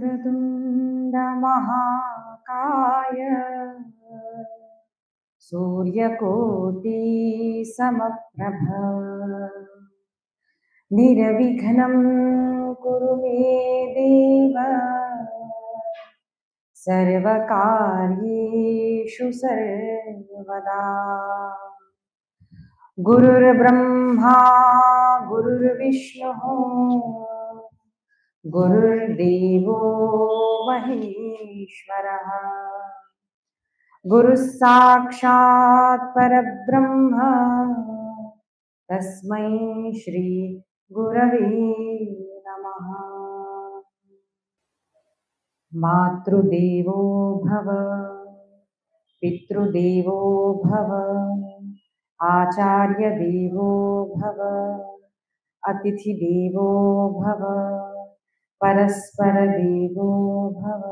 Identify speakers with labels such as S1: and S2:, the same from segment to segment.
S1: वक्रतुण्ड महाकाय सूर्यकोटि समप्रभ निर्विघ्नं कुरु मे देव सर्वकार्येषु सर्वदा। गुरुर्ब्रह्मा गुरुर्विष्णुः गुरुर्देवो महेश्वरः गुरुः साक्षात् परब्रह्म तस्मै श्री गुरवे नमः। मातृदेवो भव पितृदेवो भव आचार्यदेवो भव अतिथिदेवो भव परस्परदेवो भव।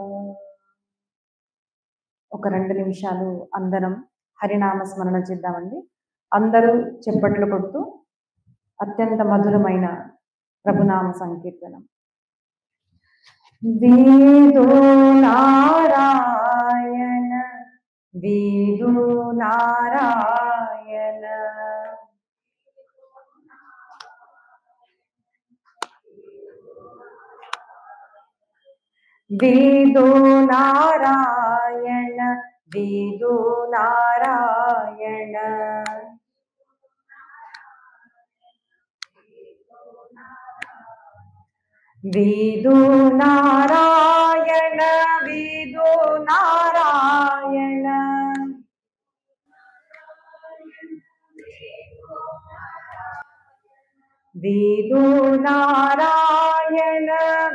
S1: ఒక 2 నిమిషాలు అందరం హరినామ స్మరణ చేద్దామండి. అందరూ చెప్పట్లు కొడుతూ అత్యంత మధురమైన ప్రభునామ సంకీర్తనం. వేదో నారాయణ వేదో నారాయణ వేదో నారాయణ వేదో నారాయణ వేదో నారాయణ వేదో నారాయణ వేదో నారాయణ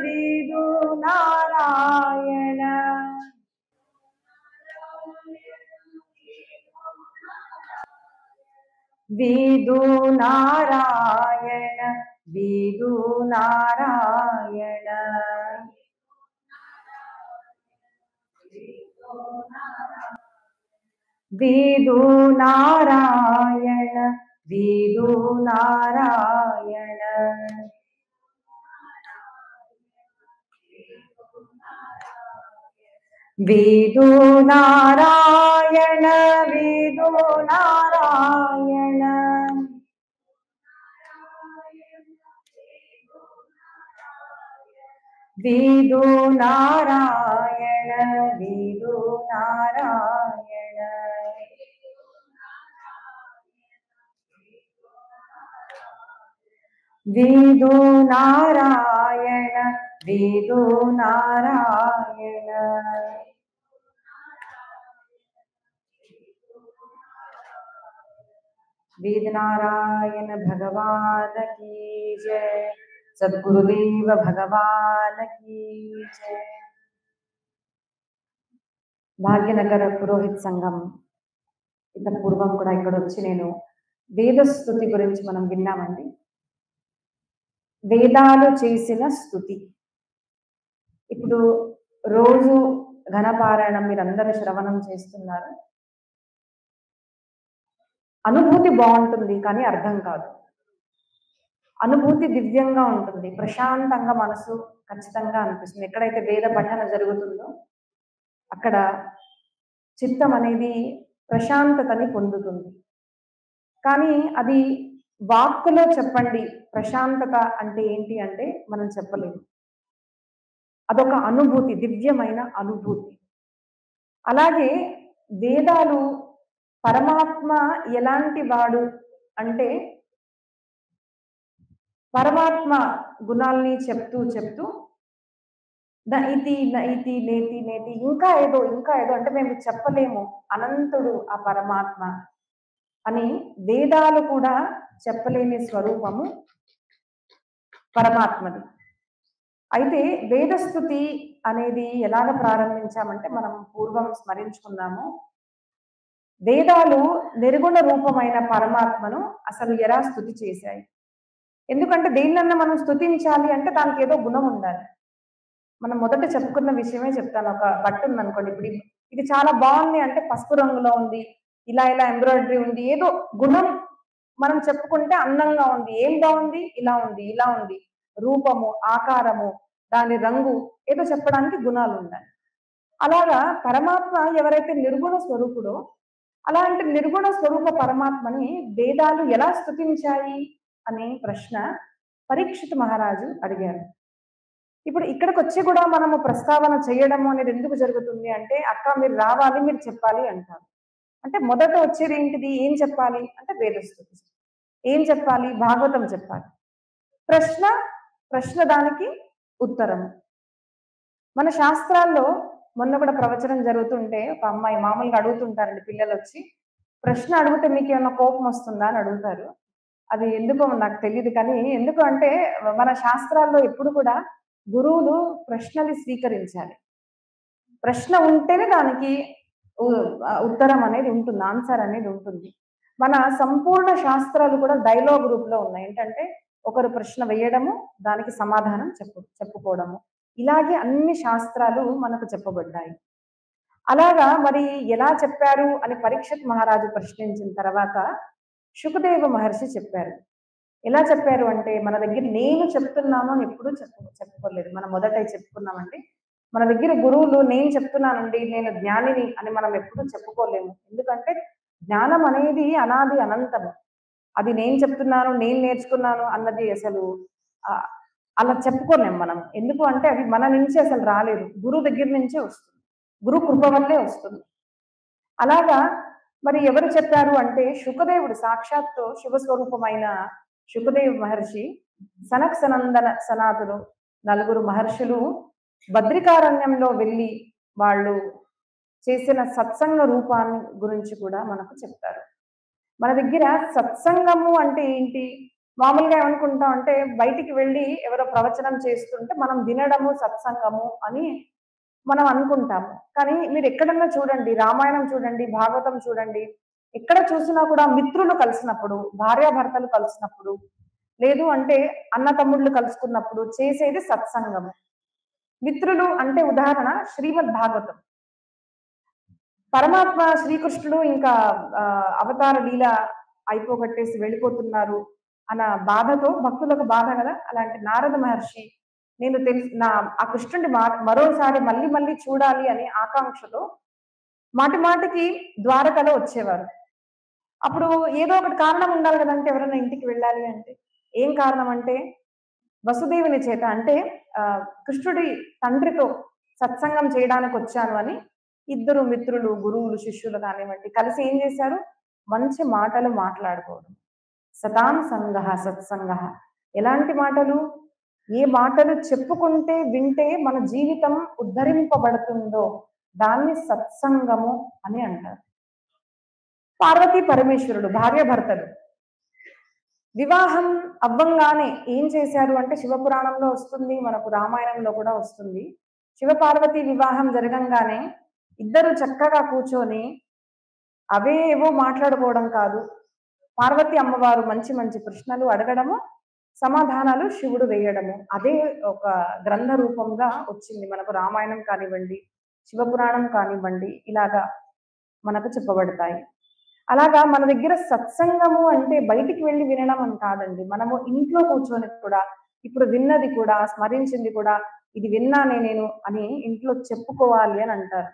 S1: వేదో నారాయణ వేదో నారాయణ వేదో నారాయణ వేదో నారాయణ వేదో నారాయణ వేదో నారాయణ వేదో నారాయణ వేదో నారాయణ వేదో నారాయణ వేదో నారాయణ వేదో నారాయణ वेद नारायण भगवान की जय। सद्गुरुदेव भगवान की जय। భాగ్యనగర పురోహిత సంఘం ఇంత పూర్వం కూడా ఇక్కడ వచ్చి నేను వేద స్తుతి గురించి మనం విన్నామండి. వేదాలు చేసిన స్తుతి. ఇప్పుడు రోజు ఘనపారాయణం మీరందరూ శ్రవణం చేస్తున్నారు. అనుభూతి బాగుంటుంది కానీ అర్థం కాదు. అనుభూతి దివ్యంగా ఉంటుంది, ప్రశాంతంగా మనసు ఖచ్చితంగా అనిపిస్తుంది. ఎక్కడైతే వేద పఠన జరుగుతుందో అక్కడ చిత్తం అనేది ప్రశాంతతని పొందుతుంది. కానీ అది వాక్కులో చెప్పండి ప్రశాంతత అంటే ఏంటి అంటే మనం చెప్పలేము. అదొక అనుభూతి, దివ్యమైన అనుభూతి. అలాగే వేదాలు పరమాత్మ ఎలాంటి వాడు అంటే పరమాత్మ గుణాల్ని చెప్తూ చెప్తూ నైతి నైతి నేతి నేతి ఇంకా ఏదో అంటే మేము చెప్పలేము, అనంతుడు ఆ పరమాత్మ అని వేదాలు కూడా చెప్పలేని స్వరూపము పరమాత్మది. అయితే వేదస్తుతి అనేది ఎలాగ ప్రారంభించామంటే మనం పూర్వం స్మరించుకున్నాము. వేదాలు నిర్గుణ రూపమైన పరమాత్మను అసలు ఎలా స్తుతి చేశాయి? ఎందుకంటే దేన్నన్నా మనం స్తుతించాలి అంటే దానికి ఏదో గుణం ఉండాలి. మనం మొదట చెప్పుకున్న విషయమే చెప్తాను. ఒక బట్ట ఉంది అనుకోండి, ఇప్పుడు ఇది చాలా బాగుంది అంటే పసుపు రంగులో ఉంది, ఇలా ఎంబ్రాయిడరీ ఉంది, ఏదో గుణం మనం చెప్పుకుంటే అందంగా ఉంది. ఏం బాగుంది? ఇలా ఉంది, ఇలా ఉంది. రూపము, ఆకారము, దాని రంగు ఏదో చెప్పడానికి గుణాలు ఉండాలి. అలాగా పరమాత్మ ఎవరైతే నిర్గుణ స్వరూపుడో, అలాంటి నిర్గుణ స్వరూప పరమాత్మని వేదాలు ఎలా స్తుతించాయి అనే ప్రశ్న పరీక్షిత్ మహారాజు అడిగారు. ఇప్పుడు ఇక్కడికొచ్చి కూడా మనము ప్రస్తావన చేయడము అనేది ఎందుకు జరుగుతుంది అంటే, అక్క మీరు రావాలి, మీరు చెప్పాలి అంటారు. అంటే మొదట వచ్చేది ఏంటిది? ఏం చెప్పాలి? అంటే వేదస్తుతి. ఏం చెప్పాలి? భాగవతం చెప్పాలి. ప్రశ్న, ప్రశ్న దానికి ఉత్తరము. మన శాస్త్రాల్లో మొన్న కూడా ప్రవచనం జరుగుతుంటే ఒక అమ్మాయి మామూలుగా అడుగుతుంటారండి పిల్లలొచ్చి, ప్రశ్న అడిగితే మీకేమన్నా కోపం వస్తుందా అని అడుగుతారు. అది ఎందుకో నాకు తెలీదు కానీ, ఎందుకు అంటే మన శాస్త్రాల్లో ఎప్పుడు కూడా గురువులు ప్రశ్నని స్వీకరించాలి. ప్రశ్న ఉంటేనే దానికి ఉత్తరం అనేది ఉంటుంది. ఆన్సర్ అనేది ఉంటుంది. మన సంపూర్ణ శాస్త్రాలు కూడా డైలాగ్ రూప్‌లో ఉన్నాయి. ఏంటంటే ఒకరు ప్రశ్న వేయడము, దానికి సమాధానం చెప్పుకోవడము. ఇలాగే అన్ని శాస్త్రాలు మనకు చెప్పబడ్డాయి. అలాగా మరి ఎలా చెప్పారు అని పరీక్షిత్ మహారాజు ప్రశ్నించిన తర్వాత శుకదేవ మహర్షి చెప్పారు. ఎలా చెప్పారు అంటే మన దగ్గర నేను చెప్తున్నాను అని ఎప్పుడూ చెప్పుకోలేదు. మనం మొదట చెప్పుకున్నామండి. మన దగ్గర గురువులు నేను చెప్తున్నానండి, నేను జ్ఞానిని అని మనం ఎప్పుడూ చెప్పుకోలేము. ఎందుకంటే జ్ఞానం అనేది అనాది అనంతము. అది నేను చెప్తున్నాను, నేను నేర్చుకున్నాను అన్నది అసలు ఆహ్, అలా చెప్పుకోలేం మనం. ఎందుకు అంటే అది మన నుంచి అసలు రాలేదు. గురువు దగ్గర నుంచే వస్తుంది. గురు కృప వల్లే వస్తుంది. అలాగా మరి ఎవరు చెప్పారు అంటే శుకదేవుడు సాక్షాత్తు శివస్వరూపమైన శుకదేవ్ మహర్షి, సనక్ సనందన సనాతులు నలుగురు మహర్షులు బద్రికారణ్యంలో వెళ్ళి వాళ్ళు చేసిన సత్సంగ రూపాన్ని గురించి కూడా మనకు చెప్తారు. మన దగ్గర సత్సంగము అంటే ఏంటి? మామూలుగా ఏమనుకుంటాం అంటే బయటికి వెళ్ళి ఎవరో ప్రవచనం చేస్తుంటే మనం వినడము సత్సంగము అని మనం అనుకుంటాము. కానీ మీరు ఎక్కడన్నా చూడండి, రామాయణం చూడండి, భాగవతం చూడండి, ఎక్కడ చూసినా కూడా మిత్రులు కలిసినప్పుడు, భార్యాభర్తలు కలిసినప్పుడు, లేదు అంటే అన్న తమ్ముళ్ళు కలుసుకున్నప్పుడు చేసేది సత్సంగము. మిత్రులు అంటే ఉదాహరణ శ్రీమద్ భాగవతం. పరమాత్మ శ్రీకృష్ణుడు ఇంకా అవతార లీల అయిపోగొట్టేసి వెళ్ళిపోతున్నారు అన్న బాధతో భక్తులకు బాధ కదా! అలాంటి నారద మహర్షి నేను నా ఆ కృష్ణుడిని మరోసారి మళ్ళీ మళ్ళీ చూడాలి అనే ఆకాంక్షతో మాటి మాటికి ద్వారకలో వచ్చేవారు. అప్పుడు ఏదో ఒకటి కారణం ఉండాలి కదంటే ఎవరైనా ఇంటికి వెళ్ళాలి అంటే. ఏం కారణం అంటే వసుదేవుని చేత అంటే కృష్ణుడి తండ్రితో సత్సంగం చేయడానికి వచ్చాను అని ఇద్దరు మిత్రులు, గురువులు, శిష్యులు కానివ్వండి కలిసి ఏం చేశారు? మంచి మాటలు మాట్లాడుకోవడం. సతాం సంగః సత్సంగః. ఎలాంటి మాటలు? ఏ మాటలు చెప్పుకుంటే, వింటే మన జీవితం ఉద్ధరింపబడుతుందో దాన్ని సత్సంగము అని అంటారు. పార్వతీ పరమేశ్వరుడు భార్యాభర్తలు. వివాహం అవ్వంగానే ఏం చేశారు అంటే శివపురాణంలో వస్తుంది, మనకు రామాయణంలో కూడా వస్తుంది. శివపార్వతి వివాహం జరగంగానే ఇద్దరు చక్కగా కూర్చొని అవే ఏవో మాట్లాడుకోవడం కాదు. పార్వతి అమ్మవారు మంచి మంచి ప్రశ్నలు అడగడము, సమాధానాలు శివుడు వేయడము. అదే ఒక గ్రంథ రూపంగా వచ్చింది. మనకు రామాయణం కానివ్వండి, శివపురాణం కానివ్వండి, ఇలాగా మనకు చెప్పబడతాయి. అలాగా మన దగ్గర సత్సంగము అంటే బయటికి వెళ్లి వినడం అని కాదండి. మనము ఇంట్లో కూర్చొని కూడా ఇప్పుడు విన్నది కూడా, స్మరించింది కూడా, ఇది విన్నానే నేను అని ఇంట్లో చెప్పుకోవాలి అని అంటారు.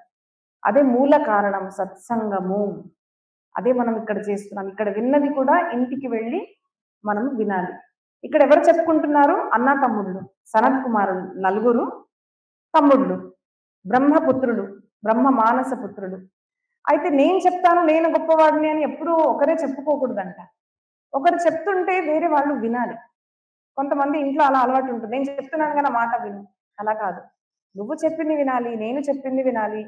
S1: అదే మూల కారణం సత్సంగము. అదే మనం ఇక్కడ చేస్తున్నాం. ఇక్కడ విన్నది కూడా ఇంటికి వెళ్ళి మనం వినాలి. ఇక్కడ ఎవరు చెప్పుకుంటున్నారు? అన్నా తమ్ముళ్ళు, సనత్ కుమారులు నలుగురు తమ్ముళ్ళు, బ్రహ్మపుత్రులు, బ్రహ్మ మానస పుత్రులు. అయితే నేను చెప్తాను, నేను గొప్పవాడిని అని ఎప్పుడూ ఒకరే చెప్పుకోకూడదంట. ఒకరు చెప్తుంటే వేరే వాళ్ళు వినాలి. కొంతమంది ఇంట్లో అలా అలవాటు ఉంటుంది. నేను చెప్తున్నాను గాని నా మాట విను. అలా కాదు. నువ్వు చెప్పింది వినాలి, నేను చెప్పింది వినాలి.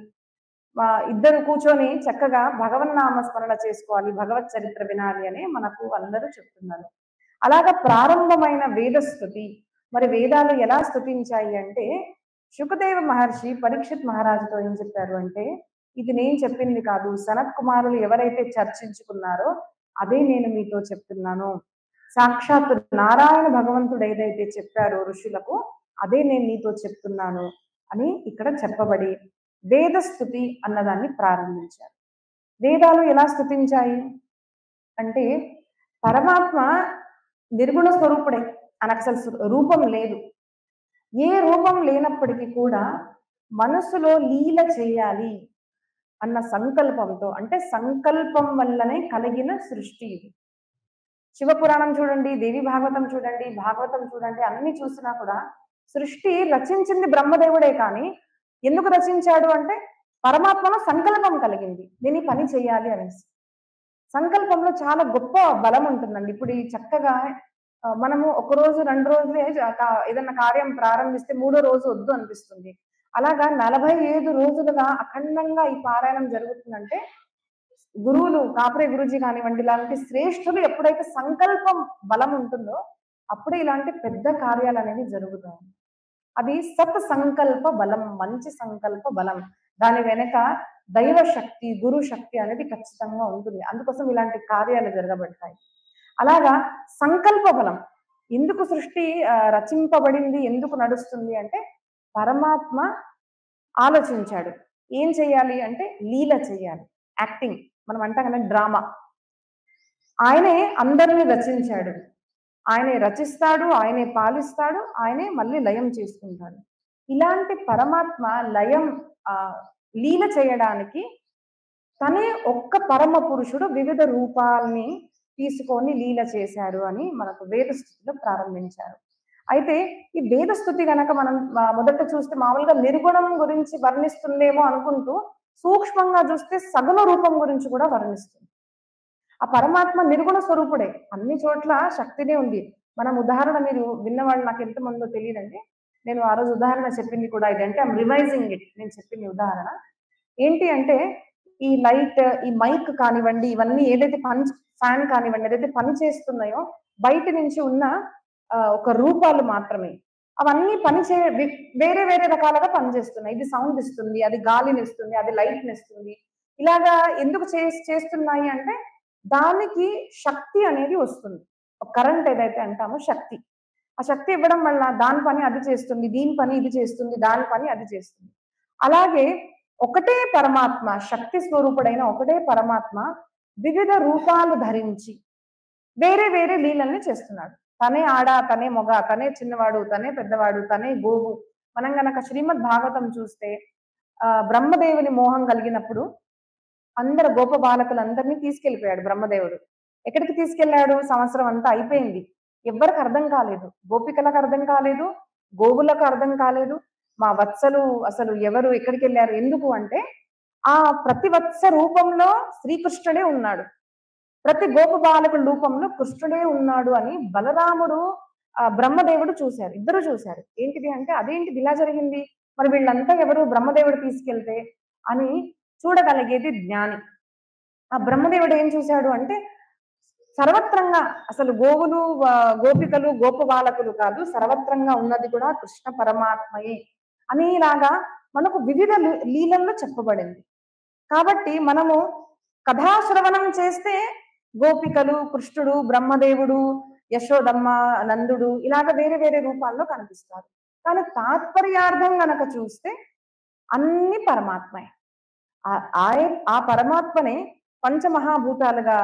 S1: ఇద్దరు కూర్చొని చక్కగా భగవన్నామ స్మరణ చేసుకోవాలి, భగవత్ చరిత్ర వినాలి అని మనకు అందరూ చెప్తున్నారు. అలాగా ప్రారంభమైన వేదస్తుతి. మరి వేదాలు ఎలా స్తుతించాయి అంటే శుకదేవ మహర్షి పరీక్షిత్ మహారాజుతో ఏం చెప్పారు అంటే, ఇది నేను చెప్పింది కాదు, సనత్ కుమారులు ఎవరైతే చర్చించుకున్నారో అదే నేను మీతో చెప్తున్నాను. సాక్షాత్ నారాయణ భగవంతుడు ఏదైతే చెప్పారో ఋషులకు అదే నేను నీతో చెప్తున్నాను అని ఇక్కడ చెప్పబడి వేదస్తుతి అన్నదాన్ని ప్రారంభించారు. వేదాలు ఎలా స్తుతించాయి అంటే పరమాత్మ నిర్గుణ స్వరూపుడే, అనకు అసలు రూపం లేదు. ఏ రూపం లేనప్పటికీ కూడా మనసులో లీల చేయాలి అన్న సంకల్పంతో, అంటే సంకల్పం వల్లనే కలిగిన సృష్టి ఇది. శివపురాణం చూడండి, దేవి భాగవతం చూడండి, భాగవతం చూడండి, అన్ని చూసినా కూడా సృష్టి రచించింది బ్రహ్మదేవుడే కానీ ఎందుకు రచించాడు అంటే పరమాత్మలో సంకల్పం కలిగింది, నేను ఈ పని చేయాలి అనేసి. సంకల్పంలో చాలా గొప్ప బలం ఉంటుందండి. ఇప్పుడు ఈ చక్కగా మనము ఒక రోజు 2 రోజులే ఏదన్నా కార్యం ప్రారంభిస్తే మూడో రోజు వద్దు అనిపిస్తుంది. అలాగా 45 రోజులుగా అఖండంగా ఈ పారాయణం జరుగుతుందంటే గురువులు కాపరే గురూజీ కానివ్వండి, ఇలాంటి శ్రేష్ఠులు ఎప్పుడైతే సంకల్పం బలం ఉంటుందో అప్పుడే ఇలాంటి పెద్ద కార్యాలు అనేవి జరుగుతాయి. అది సత్ సంకల్ప బలం, మంచి సంకల్ప బలం. దాని వెనక దైవ శక్తి, గురు శక్తి అనేది ఖచ్చితంగా ఉంటుంది. అందుకోసం ఇలాంటి కార్యాలు జరగబడతాయి. అలాగా సంకల్ప బలం. ఎందుకు సృష్టి రచింపబడింది, ఎందుకు నడుస్తుంది అంటే పరమాత్మ ఆలోచించాడు. ఏం చేయాలి అంటే లీల చేయాలి, యాక్టింగ్. మనం అంటాం కదా డ్రామా. ఆయనే అందరిని రచించాడు, ఆయనే రచిస్తాడు, ఆయనే పాలిస్తాడు, ఆయనే మళ్ళీ లయం చేసుకుంటాడు. ఇలాంటి పరమాత్మ లయం లీల చేయడానికి తనే ఒక్క పరమ పురుషుడు వివిధ రూపాల్ని తీసుకొని లీల చేశాడు అని మనకు వేదస్థుతిలో ప్రారంభించారు. అయితే ఈ వేదస్థుతి గనక మనం మొదట చూస్తే మామూలుగా నిర్గుణం గురించి వర్ణిస్తుందేమో అనుకుంటూ సూక్ష్మంగా చూస్తే సగుణ రూపం గురించి కూడా వర్ణిస్తుంది. ఆ పరమాత్మ నిర్గుణ స్వరూపుడే, అన్ని చోట్ల శక్తినే ఉంది. మనం ఉదాహరణ మీరు విన్నవాళ్ళు నాకు ఎంత మందో తెలియదండి. నేను ఆ రోజు ఉదాహరణ చెప్పింది కూడా ఇదంటే ఐఎమ్ రివైజింగ్ ఇట్. నేను చెప్పింది ఉదాహరణ ఏంటి అంటే ఈ లైట్, ఈ మైక్ కానివ్వండి, ఇవన్నీ ఏదైతే ఫ్యాన్ కానివ్వండి, ఏదైతే పని చేస్తున్నాయో బయట నుంచి ఉన్న ఒక రూపాలు మాత్రమే. అవన్నీ వేరే వేరే రకాలుగా పనిచేస్తున్నాయి. ఇది సౌండ్ ఇస్తుంది, అది గాలిని ఇస్తుంది, అది లైట్ని ఇస్తుంది. ఇలాగా ఎందుకు చేస్తున్నాయి అంటే దానికి శక్తి అనేది వస్తుంది. కరెంట్ ఏదైతే అంటామో శక్తి, ఆ శక్తి ఇవ్వడం వల్ల దాని పని అది చేస్తుంది, దీని పని ఇది చేస్తుంది, దాని పని అది చేస్తుంది. అలాగే ఒకటే పరమాత్మ, శక్తి స్వరూపుడైన ఒకటే పరమాత్మ వివిధ రూపాలు ధరించి వేరే వేరే లీలల్ని చేస్తున్నాడు. తనే ఆడ, తనే మొగ, తనే చిన్నవాడు, తనే పెద్దవాడు, తనే గోవు. మనం గనక శ్రీమద్ భాగవతం చూస్తే బ్రహ్మదేవుని మోహం కలిగినప్పుడు అందరు గోప బాలకులందరినీ తీసుకెళ్లిపోయాడు బ్రహ్మదేవుడు. ఎక్కడికి తీసుకెళ్లాడు? సంవత్సరం అంతా అయిపోయింది, ఎవ్వరికి అర్థం కాలేదు. గోపికలకు అర్థం కాలేదు, గోవులకు అర్థం కాలేదు. మా వత్సలు అసలు ఎవరు, ఎక్కడికి వెళ్ళారు, ఎందుకు అంటే ఆ ప్రతి వత్స రూపంలో శ్రీకృష్ణుడే ఉన్నాడు, ప్రతి గోప బాలకుల రూపంలో కృష్ణుడే ఉన్నాడు అని బలరాముడు బ్రహ్మదేవుడు చూశారు, ఇద్దరు చూశారు. ఏంటిది అంటే అదేంటిది ఇలా జరిగింది, మరి వీళ్ళంతా ఎవరు, బ్రహ్మదేవుడు తీసుకెళ్తే అని చూడగలిగేది జ్ఞాని. ఆ బ్రహ్మదేవుడు ఏం చూశాడు అంటే సర్వత్రంగా అసలు గోవులు, గోపికలు, గోప బాలకులు కాదు, సర్వత్రంగా ఉన్నది కూడా కృష్ణ పరమాత్మయే అనేలాగా మనకు వివిధ లీలల్లో చెప్పబడింది. కాబట్టి మనము కథాశ్రవణం చేస్తే గోపికలు, కృష్ణుడు, బ్రహ్మదేవుడు, యశోదమ్మ, నందుడు ఇలాగ వేరే వేరే రూపాల్లో కనిపిస్తారు. కానీ తాత్పర్యార్థం గనక చూస్తే అన్ని పరమాత్మే. ఆ పరమాత్మనే పంచమహాభూతాలుగా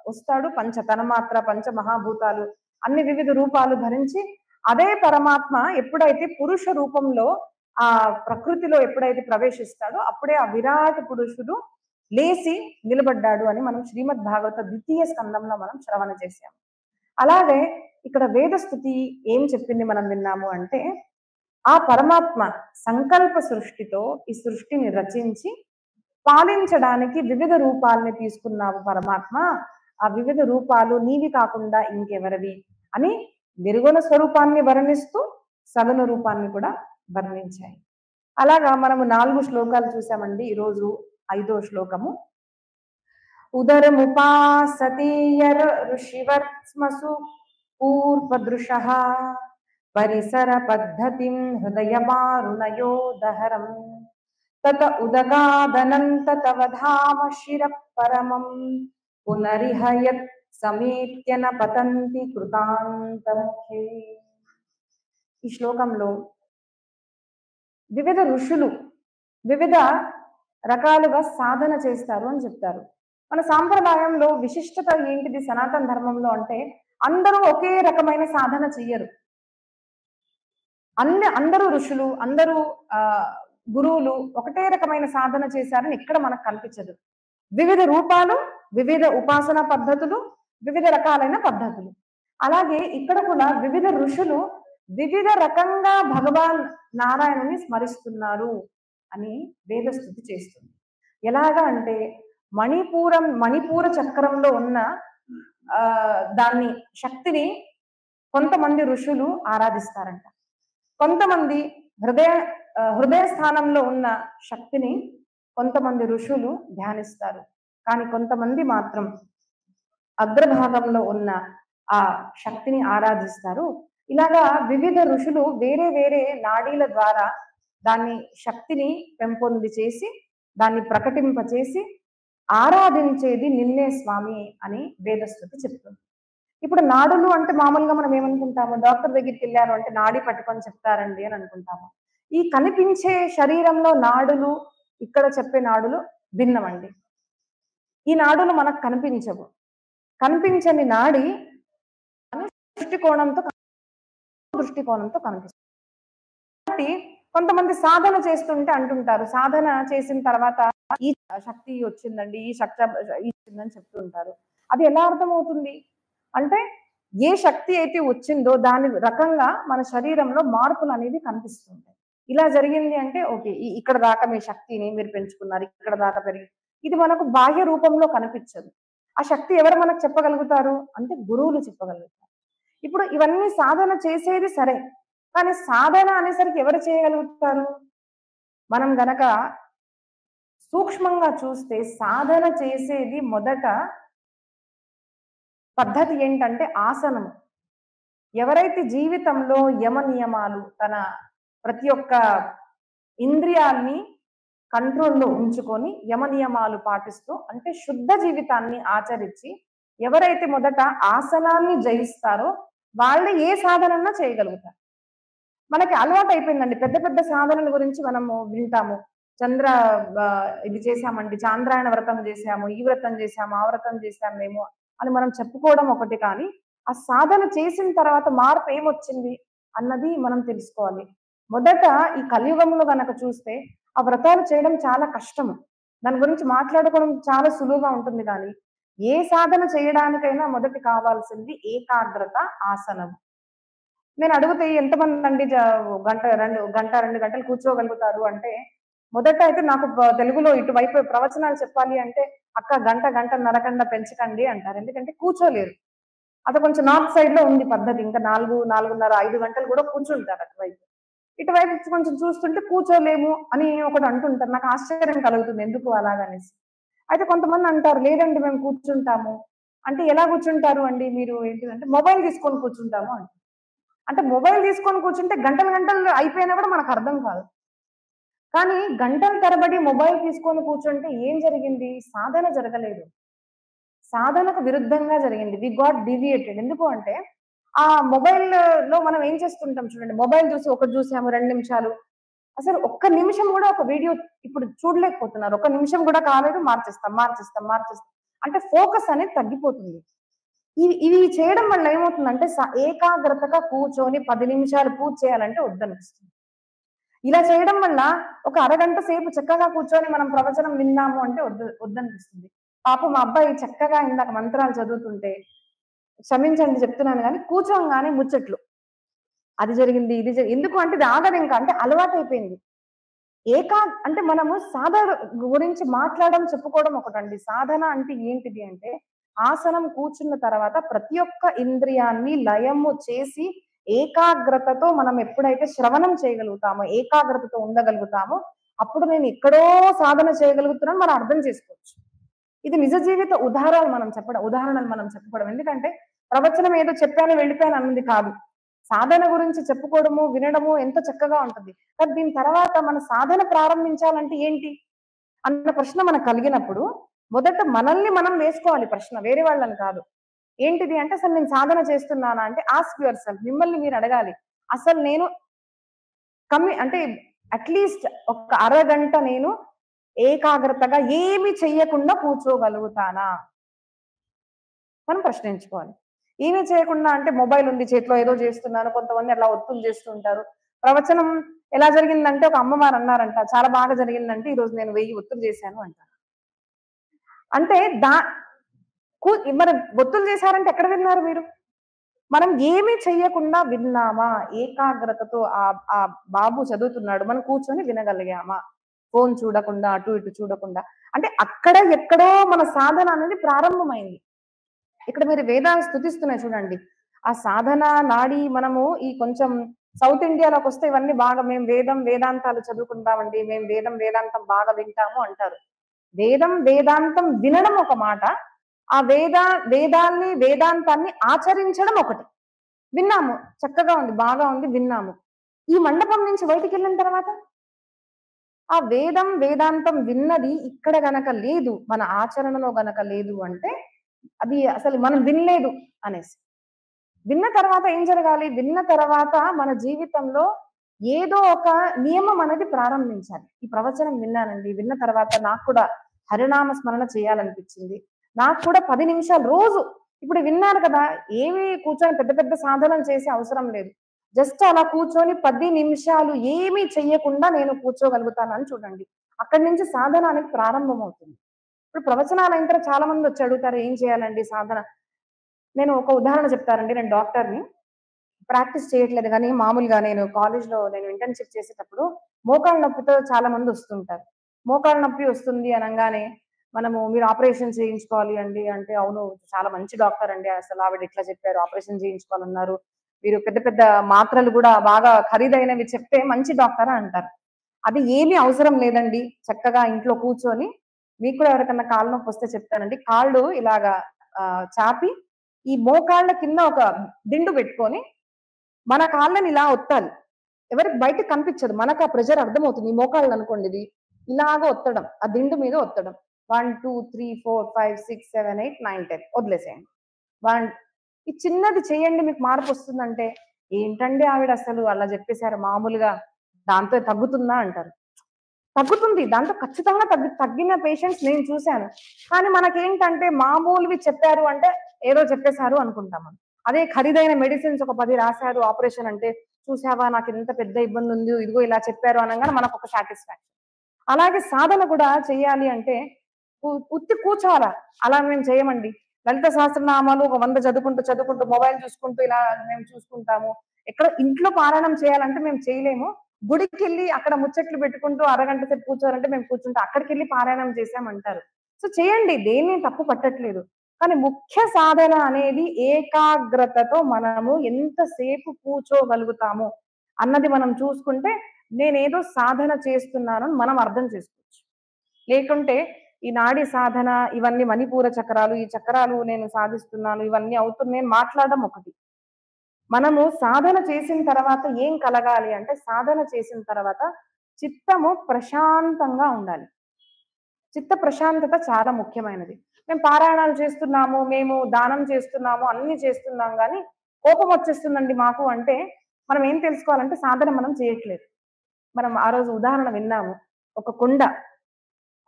S1: వస్తాడు. తన్మాత్ర, పంచమహాభూతాలు అన్ని వివిధ రూపాలు ధరించి అదే పరమాత్మ ఎప్పుడైతే పురుష రూపంలో ఆ ప్రకృతిలో ఎప్పుడైతే ప్రవేశిస్తాడో అప్పుడే ఆ విరాట్ పురుషుడు లేచి నిలబడ్డాడు అని మనం శ్రీమద్ భాగవత ద్వితీయ స్కందంలో మనం శ్రవణ చేశాము. అలాగే ఇక్కడ వేదస్థుతి ఏం చెప్పింది మనం విన్నాము అంటే ఆ పరమాత్మ సంకల్ప సృష్టితో ఈ సృష్టిని రచించి పాలించడానికి వివిధ రూపాలని తీసుకున్నావు పరమాత్మ. ఆ వివిధ రూపాలు నీవి కాకుండా ఇంకెవరివి అని నిర్గుణ స్వరూపాన్ని వర్ణిస్తూ సగుణ రూపాన్ని కూడా వర్ణించాయి. అలాగా మనము 4 శ్లోకాలు చూసామండి. ఈరోజు 5వ శ్లోకము. ఉదరముపాసతే యర్ ఋషివర్త్మసు పూర్వదృశః పరిసర పద్ధతిం హృదయమారుణయో దహరం తత ఉదగాదనంత తవ ధామ శిర పరమం పునరిహ యత్ సమేత్యన పతంతి కృతాంతముఖే. ఈ శ్లోకంలో వివిధ ఋషులు వివిధ రకాలుగా సాధన చేస్తారు అని చెప్తారు. మన సాంప్రదాయంలో విశిష్టత ఏంటిది సనాతన ధర్మంలో అంటే అందరూ ఒకే రకమైన సాధన చెయ్యరు. అందరూ ఋషులు, అందరూ గురువులు ఒకటే రకమైన సాధన చేశారని ఎక్కడ మనకు కనిపించదు. వివిధ రూపాలు, వివిధ ఉపాసనా పద్ధతులు, వివిధ రకాలైన పద్ధతులు. అలాగే ఇక్కడ కూడా వివిధ ఋషులు వివిధ రకంగా భగవాన్ నారాయణుని స్మరిస్తున్నారు అని వేదస్తుతి చేస్తుంది. ఎలాగా అంటే మణిపూర చక్రంలో ఉన్న దాన్ని శక్తిని కొంతమంది ఋషులు ఆరాధిస్తారంట. కొంతమంది హృదయ స్థానంలో ఉన్న శక్తిని కొంతమంది ఋషులు ధ్యానిస్తారు. కానీ కొంతమంది మాత్రం అగ్రభాగంలో ఉన్న ఆ శక్తిని ఆరాధిస్తారు. ఇలాగా వివిధ ఋషులు వేరే వేరే నాడీల ద్వారా దాన్ని శక్తిని పెంపొంది చేసి దాన్ని ప్రకటింపచేసి ఆరాధించేది నిన్నే స్వామి అని వేదస్తుతి చెప్తుంది. ఇప్పుడు నాడులు అంటే మామూలుగా మనం ఏమనుకుంటాము, డాక్టర్ దగ్గరికి వెళ్ళారు అంటే నాడి పట్టుకొని చెప్తారండి అని అనుకుంటాము. ఈ కనిపించే శరీరంలో నాడులు, ఇక్కడ చెప్పే నాడులు భిన్నమండి. ఈ నాడులు మనకు కనిపించవు. కనిపించని నాడి దృష్టికోణంతో కనిపిస్తుంది. కాబట్టి కొంతమంది సాధన చేస్తుంటే అంటుంటారు, సాధన చేసిన తర్వాత ఈ శక్తి వచ్చిందండి, ఈ శక్తి వచ్చిందని చెప్తూ ఉంటారు. అది ఎలా అర్థమవుతుంది అంటే ఏ శక్తి అయితే వచ్చిందో దాని రకంగా మన శరీరంలో మార్పులు అనేవి కనిపిస్తుంటాయి. ఇలా జరిగింది అంటే ఓకే, ఇక్కడ దాకా మీ శక్తిని మీరు పెంచుకున్నారు, ఇక్కడ దాకా పెరిగి, ఇది మనకు బాహ్య రూపంలో కనిపించదు. ఆ శక్తి ఎవరు మనకు చెప్పగలుగుతారు అంటే గురువులు చెప్పగలుగుతారు. ఇప్పుడు ఇవన్నీ సాధన చేసేది సరే, కానీ సాధన అనేసరికి ఎవరు చేయగలుగుతారు? మనం గనక సూక్ష్మంగా చూస్తే సాధన చేసేది మొదట పద్ధతి ఏంటంటే ఆసనము. ఎవరైతే జీవితంలో యమ నియమాలు, తన ప్రతి ఒక్క ఇంద్రియాల్ని కంట్రోల్లో ఉంచుకొని యమ నియమాలు పాటిస్తూ అంటే శుద్ధ జీవితాన్ని ఆచరించి ఎవరైతే మొదట ఆసనాన్ని జయిస్తారో వాళ్ళే ఏ సాధనన్నా చేయగలుగుతారు. మనకి అలవాటు అయిపోయిందండి. పెద్ద పెద్ద సాధనల గురించి మనము వింటాము. ఇది చేశామండి, చాంద్రాయణ వ్రతం చేశాము, ఈ వ్రతం చేశాము, ఆ వ్రతం చేశాము మేము అని మనం చెప్పుకోవడం ఒకటి. కానీ ఆ సాధన చేసిన తర్వాత మార్పు ఏమొచ్చింది అన్నది మనం తెలుసుకోవాలి. మొదట ఈ కలియుగంలో గనక చూస్తే ఆ వ్రతాలు చేయడం చాలా కష్టము. దాని గురించి మాట్లాడుకోవడం చాలా సులువుగా ఉంటుంది. కానీ ఏ సాధన చేయడానికైనా మొదటి కావాల్సింది ఏకాగ్రత, ఆసనం. నేను అడిగితే ఎంతమంది అండి గంట 2 గంటలు కూర్చోగలుగుతారు అంటే, మొదట అయితే నాకు తెలుగులో ఇటువైపు ప్రవచనాలు చెప్పాలి అంటే అక్క గంటన్నర కన్నా పెంచకండి అంటారు. ఎందుకంటే కూర్చోలేరు. అది కొంచెం నార్త్ సైడ్ లో ఉంది పద్ధతి. ఇంకా 4:30, 5 గంటలు కూడా కూర్చుంటారు అటువైపు. ఇటువైపు కొంచెం చూస్తుంటే కూర్చోలేము అని ఒకటి అంటుంటారు. నాకు ఆశ్చర్యం కలుగుతుంది ఎందుకు అలాగనేసి. అయితే కొంతమంది అంటారు లేదండి మేము కూర్చుంటాము అంటే, ఎలా కూర్చుంటారు అండి మీరు ఏంటిదంటే మొబైల్ తీసుకొని కూర్చుంటాము అంటారు. అంటే మొబైల్ తీసుకొని కూర్చుంటే గంటలు అయిపోయినా కూడా మనకు అర్థం కాదు. కానీ గంటల తరబడి మొబైల్ తీసుకొని కూర్చుంటే ఏం జరిగింది? సాధన జరగలేదు. సాధనకు విరుద్ధంగా జరిగింది. We got deviated. ఎందుకు అంటే ఆ మొబైల్‌లో మనం ఏం చేస్తుంటాం చూడండి. మొబైల్ చూసి ఒకటి చూసాము 2 నిమిషాలు. అసలు ఒక్క నిమిషం కూడా ఒక వీడియో ఇప్పుడు చూడలేకపోతున్నారు. ఒక్క నిమిషం కూడా కాలేదు, మార్చేస్తాం. అంటే ఫోకస్ అనేది తగ్గిపోతుంది. ఇవి చేయడం వల్ల ఏమవుతుందంటే ఏకాగ్రతగా కూర్చొని 10 నిమిషాలు పూజ చేయాలంటే వద్దనిపిస్తుంది. ఇలా చేయడం వల్ల ఒక అరగంట సేపు చక్కగా కూర్చొని మనం ప్రవచనం విన్నాము అంటే వద్దనిపిస్తుంది. పాపం మా అబ్బాయి చక్కగా ఇందాక మంత్రాలు చదువుతుంటే, క్షమించండి చెప్తున్నాను కానీ కూర్చోంగానే ముచ్చట్లు. అది జరిగింది, ఎందుకు అంటే ఇది ఆగదు ఇంకా. అంటే అలవాటైపోయింది. అంటే మనము సాధన గురించి చెప్పుకోవడం ఒకటండి. సాధన అంటే ఏంటిది అంటే ఆసనం కూర్చున్న తర్వాత ప్రతి ఒక్క ఇంద్రియాన్ని లయము చేసి ఏకాగ్రతతో మనం ఎప్పుడైతే శ్రవణం చేయగలుగుతామో, ఏకాగ్రతతో ఉండగలుగుతామో అప్పుడు నేను ఎక్కడో సాధన చేయగలుగుతున్నాను మనం అర్థం చేసుకోవచ్చు. ఇది నిజ జీవిత ఉదాహరణలు మనం చెప్పుకోవడం. ఎందుకంటే ప్రవచనం ఏదో చెప్పాను వెళ్ళిపోయాను అన్నది కాదు. సాధన గురించి చెప్పుకోవడము, వినడము ఎంతో చక్కగా ఉంటుంది. కానీ దీని తర్వాత మన సాధన ప్రారంభించాలంటే ఏంటి అన్న ప్రశ్న మనకు కలిగినప్పుడు మొదట మనల్ని మనం వేసుకోవాలి ప్రశ్న, వేరే వాళ్ళని కాదు. ఏంటిది అంటే అసలు నేను సాధన చేస్తున్నానా అంటే ఆస్క్ యువర్ సెల్ఫ్. మిమ్మల్ని మీరు అడగాలి. అసలు నేను అంటే అట్లీస్ట్ ఒక అరగంట నేను ఏకాగ్రతగా ఏమి చెయ్యకుండా కూర్చోగలుగుతానా మనం ప్రశ్నించుకోవాలి. ఏమీ చేయకుండా అంటే మొబైల్ ఉంది చేతిలో ఏదో చేస్తున్నాను, కొంతమంది అట్లా ఒత్తులు చేస్తుంటారు. ప్రవచనం ఎలా జరిగిందంటే ఒక అమ్మవారు అన్నారంట, చాలా బాగా జరిగిందంటే ఈరోజు నేను 1000 ఒత్తులు చేశాను అంటారు. అంటే దా కు మరి ఒత్తులు చేశారంటే ఎక్కడ విన్నారు మీరు? మనం ఏమీ చెయ్యకుండా విన్నామా? ఏకాగ్రతతో ఆ బాబు చదువుతున్నాడు. మనం కూర్చొని వినగలిగామా? ఫోను చూడకుండా, అటు ఇటు చూడకుండా. అంటే అక్కడ ఎక్కడో మన సాధన అనేది ప్రారంభమైంది. ఇక్కడ మీరు వేదాలు స్తుతిస్తున్నాయి చూడండి. ఆ సాధన నాడి మనము ఈ కొంచెం సౌత్ ఇండియాలోకొస్తే ఇవన్నీ బాగా మేము వేదం, వేదాంతాలు చదువుకుంటామండి. మేము వేదం, వేదాంతం బాగా వింటాము అంటారు. వేదం, వేదాంతం వినడం ఒక మాట. ఆ వేదాల్ని, వేదాంతాన్ని ఆచరించడం ఒకటి. విన్నాము. చక్కగా ఉంది. బాగా ఉంది. విన్నాము. ఈ మండపం నుంచి బయటికెళ్ళిన తర్వాత ఆ వేదం, వేదాంతం విన్నది ఇక్కడ గనక లేదు, మన ఆచరణలో గనక లేదు అంటే అది అసలు మనం వినలేదు అనేసి. విన్న తర్వాత ఏం జరగాలి? విన్న తర్వాత మన జీవితంలో ఏదో ఒక నియమం అనేది ప్రారంభించాలి. ఈ ప్రవచనం విన్నానండి. విన్న తర్వాత నాకు కూడా హరినామ స్మరణ చేయాలనిపించింది. నాకు కూడా 10 నిమిషాలు రోజు ఇప్పుడు విన్నారు కదా! ఏమి కూర్చొని పెద్ద పెద్ద సాధనలు చేసే అవసరం లేదు. జస్ట్ అలా కూర్చొని 10 నిమిషాలు ఏమీ చెయ్యకుండా నేను కూర్చోగలుగుతానని చూడండి. అక్కడి నుంచి సాధన అనేది ప్రారంభమవుతుంది. ఇప్పుడు ప్రవచనాలు అయిన తర్వాత చాలా మంది వచ్చి అడుగుతారు, "ఏం చేయాలండి సాధన?" నేను ఒక ఉదాహరణ చెప్తానండి. నేను డాక్టర్‌ని. ప్రాక్టీస్ చేయట్లేదు గానీ, మామూలుగా నేను కాలేజ్‌లో నేను ఇంటర్న్‌షిప్ చేసేటప్పుడు మోకాళ్ళ నొప్పితో చాలా మంది వస్తుంటారు. మోకాళ్ళ నొప్పి వస్తుంది అనంగానే మీరు ఆపరేషన్ చేయించుకోవాలి అండి అంటే, అవును చాలా మంచి డాక్టర్ అండి. అసలు ఆవిడ ఇట్లా చెప్పారు. ఆపరేషన్ చేయించుకోవాలన్నారు. మీరు పెద్ద పెద్ద మాత్రలు గూడా బాగా ఖరీదైనవి చెప్తే మంచి డాక్టర్ అని అంటారు. అది ఏమీ అవసరం లేదండి. చక్కగా ఇంట్లో కూర్చొని మీకు కూడా ఎవరికన్నా కాళ్ళు నొప్పి వస్తే చెప్తానండి. కాళ్ళు ఇలాగా చాపి ఈ మోకాళ్ళ కింద ఒక దిండు పెట్టుకొని మన కాళ్ళని ఇలా ఒత్తాలి. ఎవరికి బయటకి కనిపించదు. మనకు ఆ ప్రెషర్ అర్థమవుతుంది. ఈ మోకాళ్ళు అనుకోండి ఇది. ఇలాగ ఒత్తడం. ఆ దిండు మీద ఒత్తడం. 1, 2, 3, 4, 5, 6, 7, 8, 9, 10 వదిలేసేయండి. 1 ఈ చిన్నది చేయండి మీకు మార్పొస్తుందంటే, ఏంటండి ఆవిడ అసలు అలా చెప్పేసారు మామూలుగా దాంతో తగ్గుతుందా అంటారు. తగ్గుతుంది. దాంతో ఖచ్చితంగా తగ్గిన పేషెంట్స్ నేను చూసాను. కానీ మనకేంటంటే మామూలువి చెప్పారు అంటే ఏదో చెప్పేసారు అనుకుంటాం మనం. అదే ఖరీదైన మెడిసిన్స్ ఒక 10 రాసారు ఆపరేషన్ అంటే, చూసావా నాకింత పెద్ద ఇబ్బందుంది. ఇదిగో ఇలా చెప్పారు అనంగానే మనకొక సాటిస్ఫాక్షన్. అలాగే సాధన కూడా చెయ్యాలి అంటే ఉత్తి కూర్చోవాలా. అలా మేము చేయమండి. లలిత సహస్రనామాలు ఒక 100 చదువుకుంటూ, చదువుకుంటూ మొబైల్ చూసుకుంటూ ఇలా మేము చూసుకుంటాము. ఇంట్లో పారాయణం చేయాలంటే మేము చేయలేము. గుడికెళ్ళి అక్కడ ముచ్చట్లు పెట్టుకుంటూ అరగంట సేపు కూర్చోవాలంటే మేము కూర్చుంటాం. అక్కడికెళ్ళి పారాయణం చేశామంటారు. సో చేయండి. దేన్ని తప్పు పట్టట్లేదు. కానీ ముఖ్య సాధన అనేది ఏకాగ్రతతో మనము ఎంతసేపు కూర్చోగలుగుతాము అన్నది మనం చూసుకుంటే, నేనేదో సాధన చేస్తున్నానని మనం అర్థం చేసుకోవచ్చు. లేకుంటే ఈ నాడి సాధన, ఇవన్నీ మణిపూర చక్రాలు, ఈ చక్రాలు నేను సాధిస్తున్నాను, ఇవన్నీ అవుతున్నాయని మాట్లాడడం ఒకటి. మనము సాధన చేసిన తర్వాత ఏం కలగాలి అంటే, సాధన చేసిన తర్వాత చిత్తము ప్రశాంతంగా ఉండాలి. చిత్త ప్రశాంతత చాలా ముఖ్యమైనది. మేము పారాయణాలు చేస్తున్నాము, మేము దానం చేస్తున్నాము, అన్నీ చేస్తున్నాం గానీ, కోపం వచ్చేస్తుందండి మాకు అంటే, మనం ఏం తెలుసుకోవాలంటే సాధన మనం చేయట్లేదు. మనం ఆ రోజు ఉదాహరణ విన్నాము. ఒక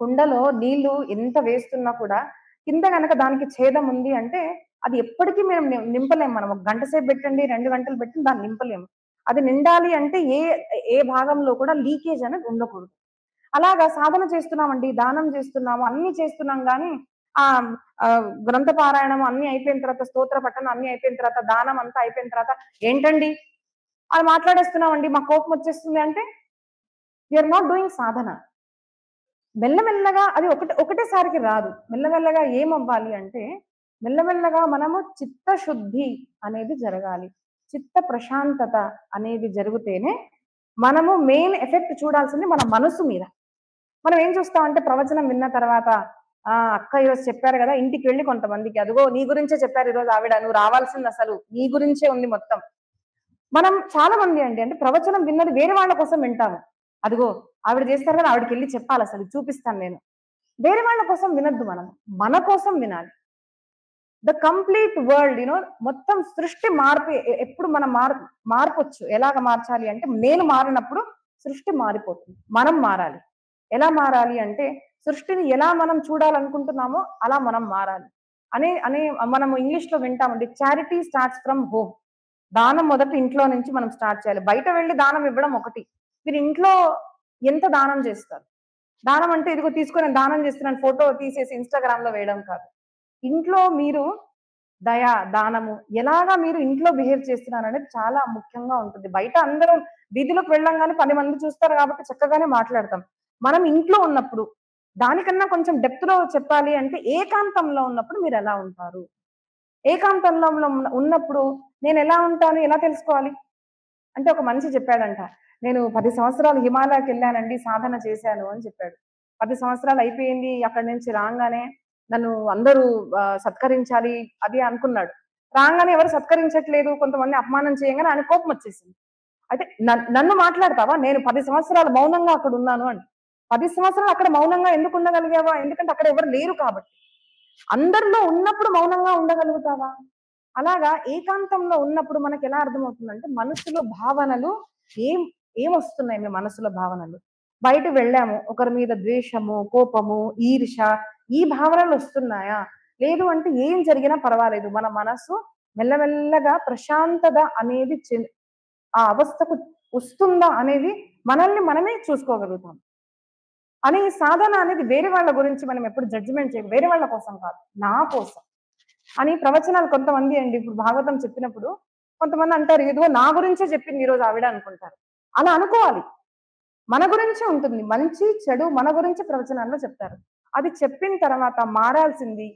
S1: కుండలో నీళ్లు ఎంత వేస్తున్నా కూడా కింద గనక దానికి ఛేదం ఉంది అంటే అది ఎప్పటికీ మేము నింపలేము. మనం ఒక గంట సేపు పెట్టండి, 2 గంటలు పెట్టండి దాన్ని నింపలేము. అది నిండాలి అంటే ఏ ఏ భాగంలో కూడా లీకేజ్ అనేది ఉండకూడదు. అలాగా సాధన చేస్తున్నామండి, దానం చేస్తున్నాము, అన్నీ చేస్తున్నాం గానీ ఆహ్, గ్రంథ పారాయణం అన్నీ అయిపోయిన తర్వాత, స్తోత్ర పఠనం అన్నీ అయిపోయిన తర్వాత, దానం అంతా అయిపోయిన తర్వాత, ఏంటండి అది మాట్లాడేస్తున్నామండి మాకు కోపం వచ్చేస్తుంది అంటే, యూ ఆర్ నాట్ డూయింగ్ సాధన. మెల్లమెల్లగా అది ఒకటేసారికి రాదు. మెల్లమెల్లగా ఏమవ్వాలి అంటే, మెల్లమెల్లగా మనము చిత్తశుద్ధి అనేది జరగాలి. చిత్త ప్రశాంతత అనేది జరిగితేనే, మనము మెయిన్ ఎఫెక్ట్ చూడాల్సింది మన మనసు మీద. మనం ఏం చూస్తామంటే ప్రవచనం విన్న తర్వాత, అక్క ఈరోజు చెప్పారు గదా! ఇంటికి వెళ్లి కొంతమందికి, అదిగో నీ గురించే చెప్పారు ఈరోజు ఆవిడ. నువ్వు రావాల్సిందసలు నీ గురించే ఉంది మొత్తం. మనం చాలా మంది అండి అంటే ప్రవచనం విన్నది వేరే వాళ్ళ కోసం వింటాము. అదిగో ఆవిడ చేస్తారు కదా! ఆవిడకెళ్ళి చెప్పాలసలు చూపిస్తాను నేను. వేరే వాళ్ళ కోసం వినొద్దు మనం. మన కోసం వినాలి. ద కంప్లీట్ వరల్డ్ మొత్తం సృష్టి మార్పు ఎప్పుడు మనం మార్పొచ్చు. ఎలాగ మార్చాలి అంటే నేను మారినప్పుడు సృష్టి మారిపోతుంది. మనం మారాలి. ఎలా మారాలి అంటే సృష్టిని ఎలా మనం చూడాలనుకుంటున్నామో అలా మనం మారాలి. అనే అనే మనము ఇంగ్లీష్‌లో వింటామండి. Charity starts from home. దానం మొదట ఇంట్లో నుంచి మనం స్టార్ట్ చేయాలి. బయట వెళ్లి దానం ఇవ్వడం ఒకటి. మీరు ఇంట్లో ఎంత దానం చేస్తారు? దానం అంటే ఇదిగో తీసుకో నేను దానం చేస్తున్నాను ఫోటో తీసేసి ఇన్‌స్టాగ్రామ్‌లో వేయడం కాదు. ఇంట్లో మీరు దయ, దానము ఎలాగా మీరు ఇంట్లో బిహేవ్ చేస్తున్నారనేది చాలా ముఖ్యంగా ఉంటుంది. బయట అందరం వీధిలోకి వెళ్ళంగానే 10 మంది చూస్తారు కాబట్టి చక్కగానే మాట్లాడతాం. మనం ఇంట్లో ఉన్నప్పుడు దానికన్నా కొంచెం డెప్త్‌లో చెప్పాలి అంటే ఏకాంతంలో ఉన్నప్పుడు మీరెలా ఉంటారు? ఏకాంతంలో ఉన్నప్పుడు నేనెలా ఉంటాను? ఎలా తెలుసుకోవాలి? అంటే ఒక మనిషి చెప్పాడంట. నేను 10 సంవత్సరాలు హిమాలయాకెళ్ళానండి, సాధన చేశాను అని చెప్పాడు. 10 సంవత్సరాలు అయిపోయింది. అక్కడి నుంచి రాంగానే నన్ను అందరూ సత్కరించాలి అది అనుకున్నాడు. రాంగానే ఎవరు సత్కరించట్లేదు. కొంతమంది అపమానం చేయంగానే ఆయనకు కోపమొచ్చేసింది. అయితే నన్ను మాట్లాడతావా? నేను 10 సంవత్సరాలు మౌనంగా అక్కడున్నాను అని. 10 సంవత్సరాలు అక్కడ మౌనంగా ఎందుకు ఉండగలిగావా? ఎందుకంటే అక్కడ ఎవరు లేరు కాబట్టి. అందరిలో ఉన్నప్పుడు మౌనంగా ఉండగలుగుతావా? అలాగా ఏకాంతంలో ఉన్నప్పుడు మనకెలా అర్థమవుతుందంటే, మనసులో భావనలు ఏం ఏమొస్తున్నాయి మీ మనసులో భావనలు? బయట వెళ్ళాము. ఒకరి మీద ద్వేషము, కోపము, ఈర్ష ఈ భావనలొస్తున్నాయా? లేదు అంటే ఏం జరిగినా పర్వాలేదు. మన మనసు మెల్లమెల్లగా ప్రశాంతత అనేది ఆ అవస్థకు వస్తుందా అనేది మనల్ని మనమే చూసుకోగలుగుతాం. అని సాధన అనేది వేరే వాళ్ళ గురించి మనం ఎప్పుడు జడ్జిమెంట్ చేయం. వేరే వాళ్ళ కోసం కాదు. నా కోసం. అని ప్రవచనాలు కొంతమంది అండి ఇప్పుడు భాగవతం చెప్పినప్పుడు కొంతమంది అంటారు, "ఇదిగో నా గురించే చెప్పింది ఈరోజు ఆవిడ" అనుకుంటారు. అలా అనుకోవాలి. మన గురించే ఉంటుంది. మంచి, చెడు మన గురించి ప్రవచనాల్లో చెప్తారు. అది చెప్పిన తర్వాత మారాల్సింది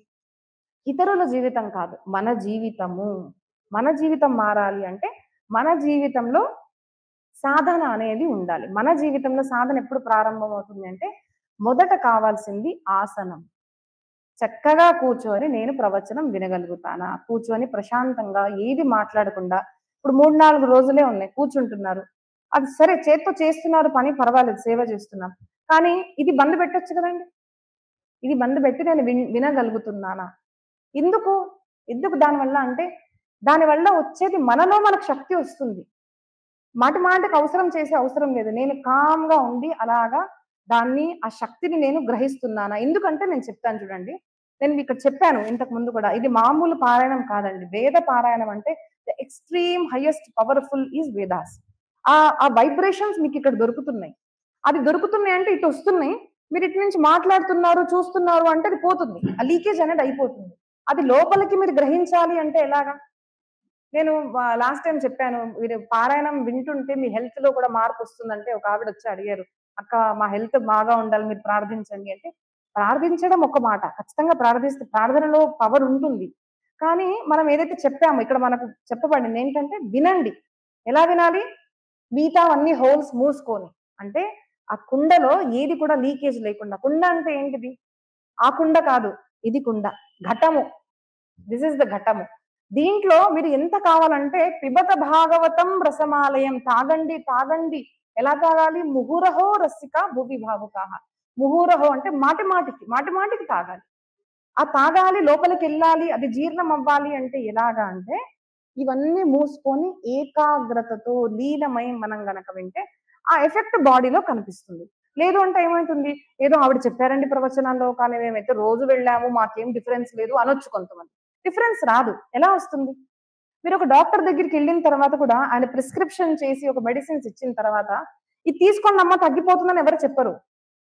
S1: ఇతరుల జీవితం కాదు. మన జీవితము. మన జీవితం మారాలి అంటే మన జీవితంలో సాధన అనేది ఉండాలి. మన జీవితంలో సాధన ఎప్పుడు ప్రారంభమవుతుంది అంటే మొదట కావాల్సింది ఆసనం. చక్కగా కూర్చొని నేను ప్రవచనం వినగలుగుతానా? కూర్చొని ప్రశాంతంగా ఏది మాట్లాడకుండా ఇప్పుడు 3, 4 రోజులే ఉన్నాయి. కూర్చుంటున్నారు. అది సరే చేత్తో చేస్తున్నారు పని పర్వాలేదు సేవ చేస్తున్నాం. కానీ ఇది బంద్ పెట్టొచ్చు కదండీ! ఇది బంద్ పెట్టి నేను వినగలుగుతున్నానా? ఎందుకు? ఎందుకు దానివల్ల అంటే దానివల్ల వచ్చేది మనలో మనకు శక్తి వస్తుంది. మాటి మాటికి అవసరం చేసే అవసరం లేదు. నేను కామ్‌గా ఉండి అలాగా ఆ శక్తిని నేను గ్రహిస్తున్నానా? ఎందుకంటే నేను చెప్తాను చూడండి. నేను మీకిక్కడ చెప్పాను ఇంతకు ముందు కూడా. ఇది మామూలు పారాయణం కాదండి. వేద పారాయణం అంటే the extreme highest powerful is Vedas. ఆ వైబ్రేషన్స్ మీకిక్కడ దొరుకుతున్నాయి. అది దొరుకుతున్నాయి అంటే ఇటొస్తున్నాయి. మీరు ఇటు నుంచి మాట్లాడుతున్నారు, చూస్తున్నారు అంటే అది పోతుంది. ఆ లీకేజ్ అనేది అయిపోతుంది. అది లోపలికి మీరు గ్రహించాలి అంటే ఎలాగా? నేను లాస్ట్ టైమ్ చెప్పాను. మీరు పారాయణం వింటుంటే మీ హెల్త్‌లో కూడా మార్పొస్తుందంటే ఒక ఆవిడొచ్చి అడిగారు. "అక్క మా హెల్త్ బాగా ఉండాలి మీరు ప్రార్థించండి" అంటే, ప్రార్థించడం ఒక మాట. ఖచ్చితంగా ప్రార్థిస్తే ప్రార్థనలో పవర్ ఉంటుంది. కానీ మనం ఏదైతే చెప్పామో ఇక్కడ మనకు చెప్పబడింది ఏంటంటే వినండి. ఎలా వినాలి? మిగతావన్నీ హోల్స్ మూసుకొని. అంటే ఆ కుండలో ఏది కూడా లీకేజ్ లేకుండా. కుండ అంటే ఏంటిది? ఆ కుండ కాదు. ఇది కుండ. ఘటము. దిస్ ఈస్ ద ఘటము. దీంట్లో మీరు ఎంత కావాలంటే పిబత భాగవతం రసమాలయం తాగండి, తాగండి. ఎలా తాగాలి? ముహురహో రసిక భువి భావుకాః. ముహురహో అంటే మాటి మాటికి, మాటి మాటికి తాగాలి. ఆ తాగాలి, లోపలికెళ్ళాలి, అది జీర్ణం అవ్వాలి అంటే ఎలాగా అంటే, ఇవన్నీ మూసుకొని ఏకాగ్రతతో లీనమై మనం గనక వింటే, ఆ ఎఫెక్ట్ బాడీలో కనిపిస్తుంది. లేదు అంటే ఏమైతుంది? ఏదో ఆవిడ చెప్పారండి ప్రవచనాల్లో, కానీ మేమైతే రోజు వెళ్ళాము, మాకేం డిఫరెన్స్ లేదు అనొచ్చు కొంతమంది. డిఫరెన్స్ రాదు. ఎలా వస్తుంది? మీరొక డాక్టర్ దగ్గరికెళ్ళిన తర్వాత కూడా ఆయన ప్రిస్క్రిప్షన్ చేసి ఒక మెడిసిన్స్ ఇచ్చిన తర్వాత, ఇది తీసుకోండమ్మా తగ్గిపోతుందని ఎవరు చెప్పరు.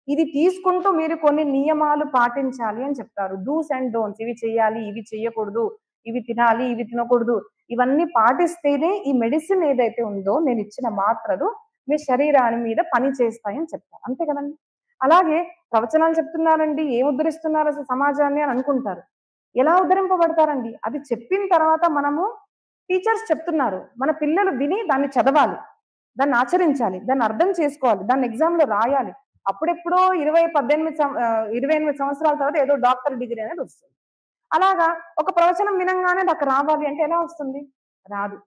S1: ఇది తీసుకుంటూ మీరు కొన్ని నియమాలు పాటించాలి అని చెప్తారు. డూస్ అండ్ డోంట్స్ ఇవి చేయాలి, ఇవి చేయకూడదు, ఇవి తినాలి, ఇవి తినకూడదు. ఇవన్నీ పాటిస్తేనే ఈ మెడిసిన్ ఏదైతే ఉందో నేనిచ్చిన మాత్రలు మీ శరీరాన్ని మీద పని చేస్తాయని చెప్తారు. అంతే కదండీ! అలాగే ప్రవచనాలు చెప్తున్నారండి, ఏం ఉద్ధరిస్తున్నారు అసలు సమాజాన్ని అని అనుకుంటారు. ఎలా ఉద్ధరింపబడతారండి? అది చెప్పిన తర్వాత మనము టీచర్స్ చెప్తున్నారు. మన పిల్లలు విని దాన్ని చదవాలి. దాన్ని ఆచరించాలి. దాన్ని అర్థం చేసుకోవాలి. దాన్ని ఎగ్జామ్‌లో రాయాలి. అప్పుడెప్పుడో 28 సంవత్సరాల తర్వాత ఏదో డాక్టర్ డిగ్రీ అనేది వస్తుంది. అలాగా ఒక ప్రవచనం వినంగానే నాకు రావాలి అంటే ఎలా వస్తుంది? రాదు.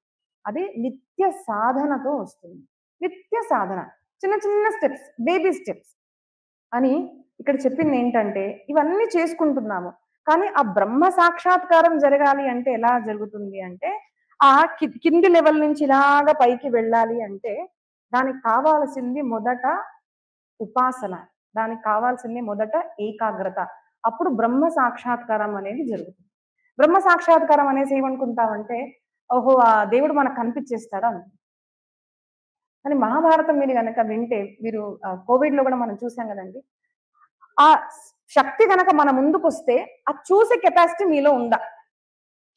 S1: అది నిత్య సాధనతో వస్తుంది. నిత్య సాధన. చిన్న చిన్న స్టెప్స్, బేబీ స్టెప్స్. అని ఇక్కడ చెప్పిందేంటంటే, ఇవన్నీ చేసుకుంటున్నాము. కానీ ఆ బ్రహ్మ సాక్షాత్కారం జరగాలి అంటే ఎలా జరుగుతుంది అంటే, ఆ కింది లెవెల్ నుంచి ఇలాగా పైకి వెళ్ళాలి అంటే, దానికి కావాల్సింది మొదట ఉపాసన. దానికి కావాల్సింది మొదట ఏకాగ్రత. అప్పుడు బ్రహ్మ సాక్షాత్కారం అనేది జరుగుతుంది. బ్రహ్మ సాక్షాత్కారం అనేసి ఏమనుకుంటామంటే, ఓహో! ఆ దేవుడు మనకు కనిపించేస్తాడా అని. కానీ మహాభారతం మీరు గనక వింటే మీరు కోవిడ్‌లో గూడా మనం చూసాం గదండీ! ఆ శక్తి గనక మన ముందుకొస్తే, అది చూసే కెపాసిటీ మీలో ఉందా?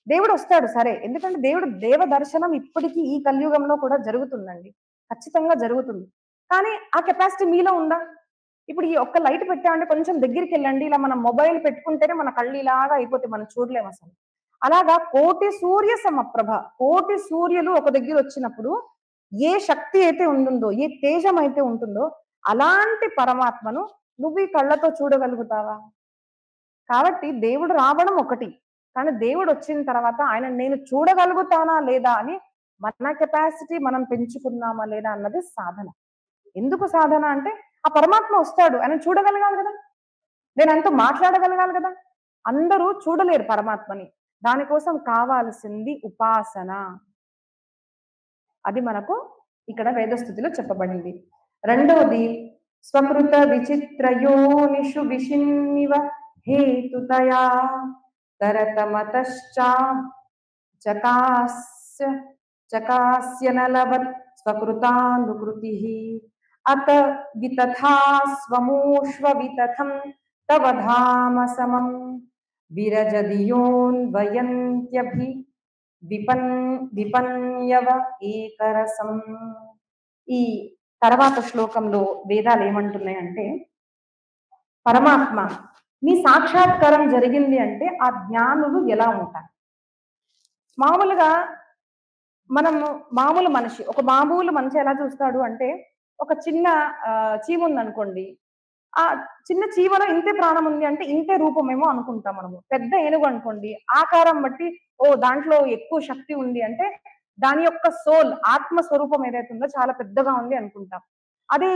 S1: దేవుడొస్తాడు సరే. ఎందుకంటే దేవుడు దేవ దర్శనం ఇప్పటికి ఈ కలియుగంలో కూడా జరుగుతుందండి. ఖచ్చితంగా జరుగుతుంది. కానీ ఆ కెపాసిటీ మీలో ఉందా? ఇప్పుడు ఈ ఒక్క లైట్ పెట్టామంటే కొంచెం దగ్గరికెళ్ళండి. ఇలా మనం మొబైల్ పెట్టుకుంటేనే మన కళ్ళు ఇలాగా అయిపోతాయి. మనం చూడలేమసలు. అలాగా కోటి సూర్య సమప్రభ. కోటి సూర్యులు ఒక దగ్గరొచ్చినప్పుడు ఏ శక్తి అయితే ఉంటుందో, ఏ తేజం అయితే ఉంటుందో, అలాంటి పరమాత్మను నువ్వు ఈ కళ్ళతో చూడగలుగుతావా? కాబట్టి దేవుడు రావడం ఒకటి. కానీ దేవుడొచ్చిన తర్వాత ఆయనను నేను చూడగలుగుతానా లేదా అని మన కెపాసిటీ మనం పెంచుకున్నామా లేదా అన్నది సాధన. ఎందుకు సాధన అంటే ఆ పరమాత్మ వస్తాడు. ఆయనను చూడగలగాలి గదా! నేను ఆయనతో మాట్లాడగలగాలి గదా! అందరూ చూడలేరు పరమాత్మని. దానికోసం కావాల్సింది ఉపాసన. అది మనకు ఇక్కడ వేదస్థుతిలో చెప్పబడింది. రెండవది స్వకృత విచిత్ర యోనిషు విషిన్నివ హేతుతయా తరతమతశ్చా చకాస్య చకాస్య నలవత్ స్వకృతానుకృతిః అత వితథా స్వమూష్వ వితథం తవ ధామ సమం విరజదియోన్వయంత్యభి విపన్ విపన్యవ ఏకరసం. ఈ తర్వాత శ్లోకంలో వేదాలు ఏమంటున్నాయంటే, పరమాత్మ మీ సాక్షాత్కారం జరిగింది అంటే ఆ జ్ఞానులు ఎలా ఉంటారు? మామూలుగా మనము మామూలు మనిషి, ఒక మామూలు మనిషి ఎలా చూస్తాడు అంటే, ఒక చిన్న చీమ ఉందనుకోండి. ఆ చిన్న చీమలో ఇంతే ప్రాణం ఉంది అంటే, ఇంతే రూపమేమో అనుకుంటాం మనము. పెద్ద ఏనుగు అనుకోండి, ఆకారం బట్టి ఓహ్! దాంట్లో ఎక్కువ శక్తి ఉంది అంటే, దాని యొక్క సోల్, ఆత్మ స్వరూపం ఏదైతే ఉందో చాలా పెద్దగా ఉంది అనుకుంటాం. అదే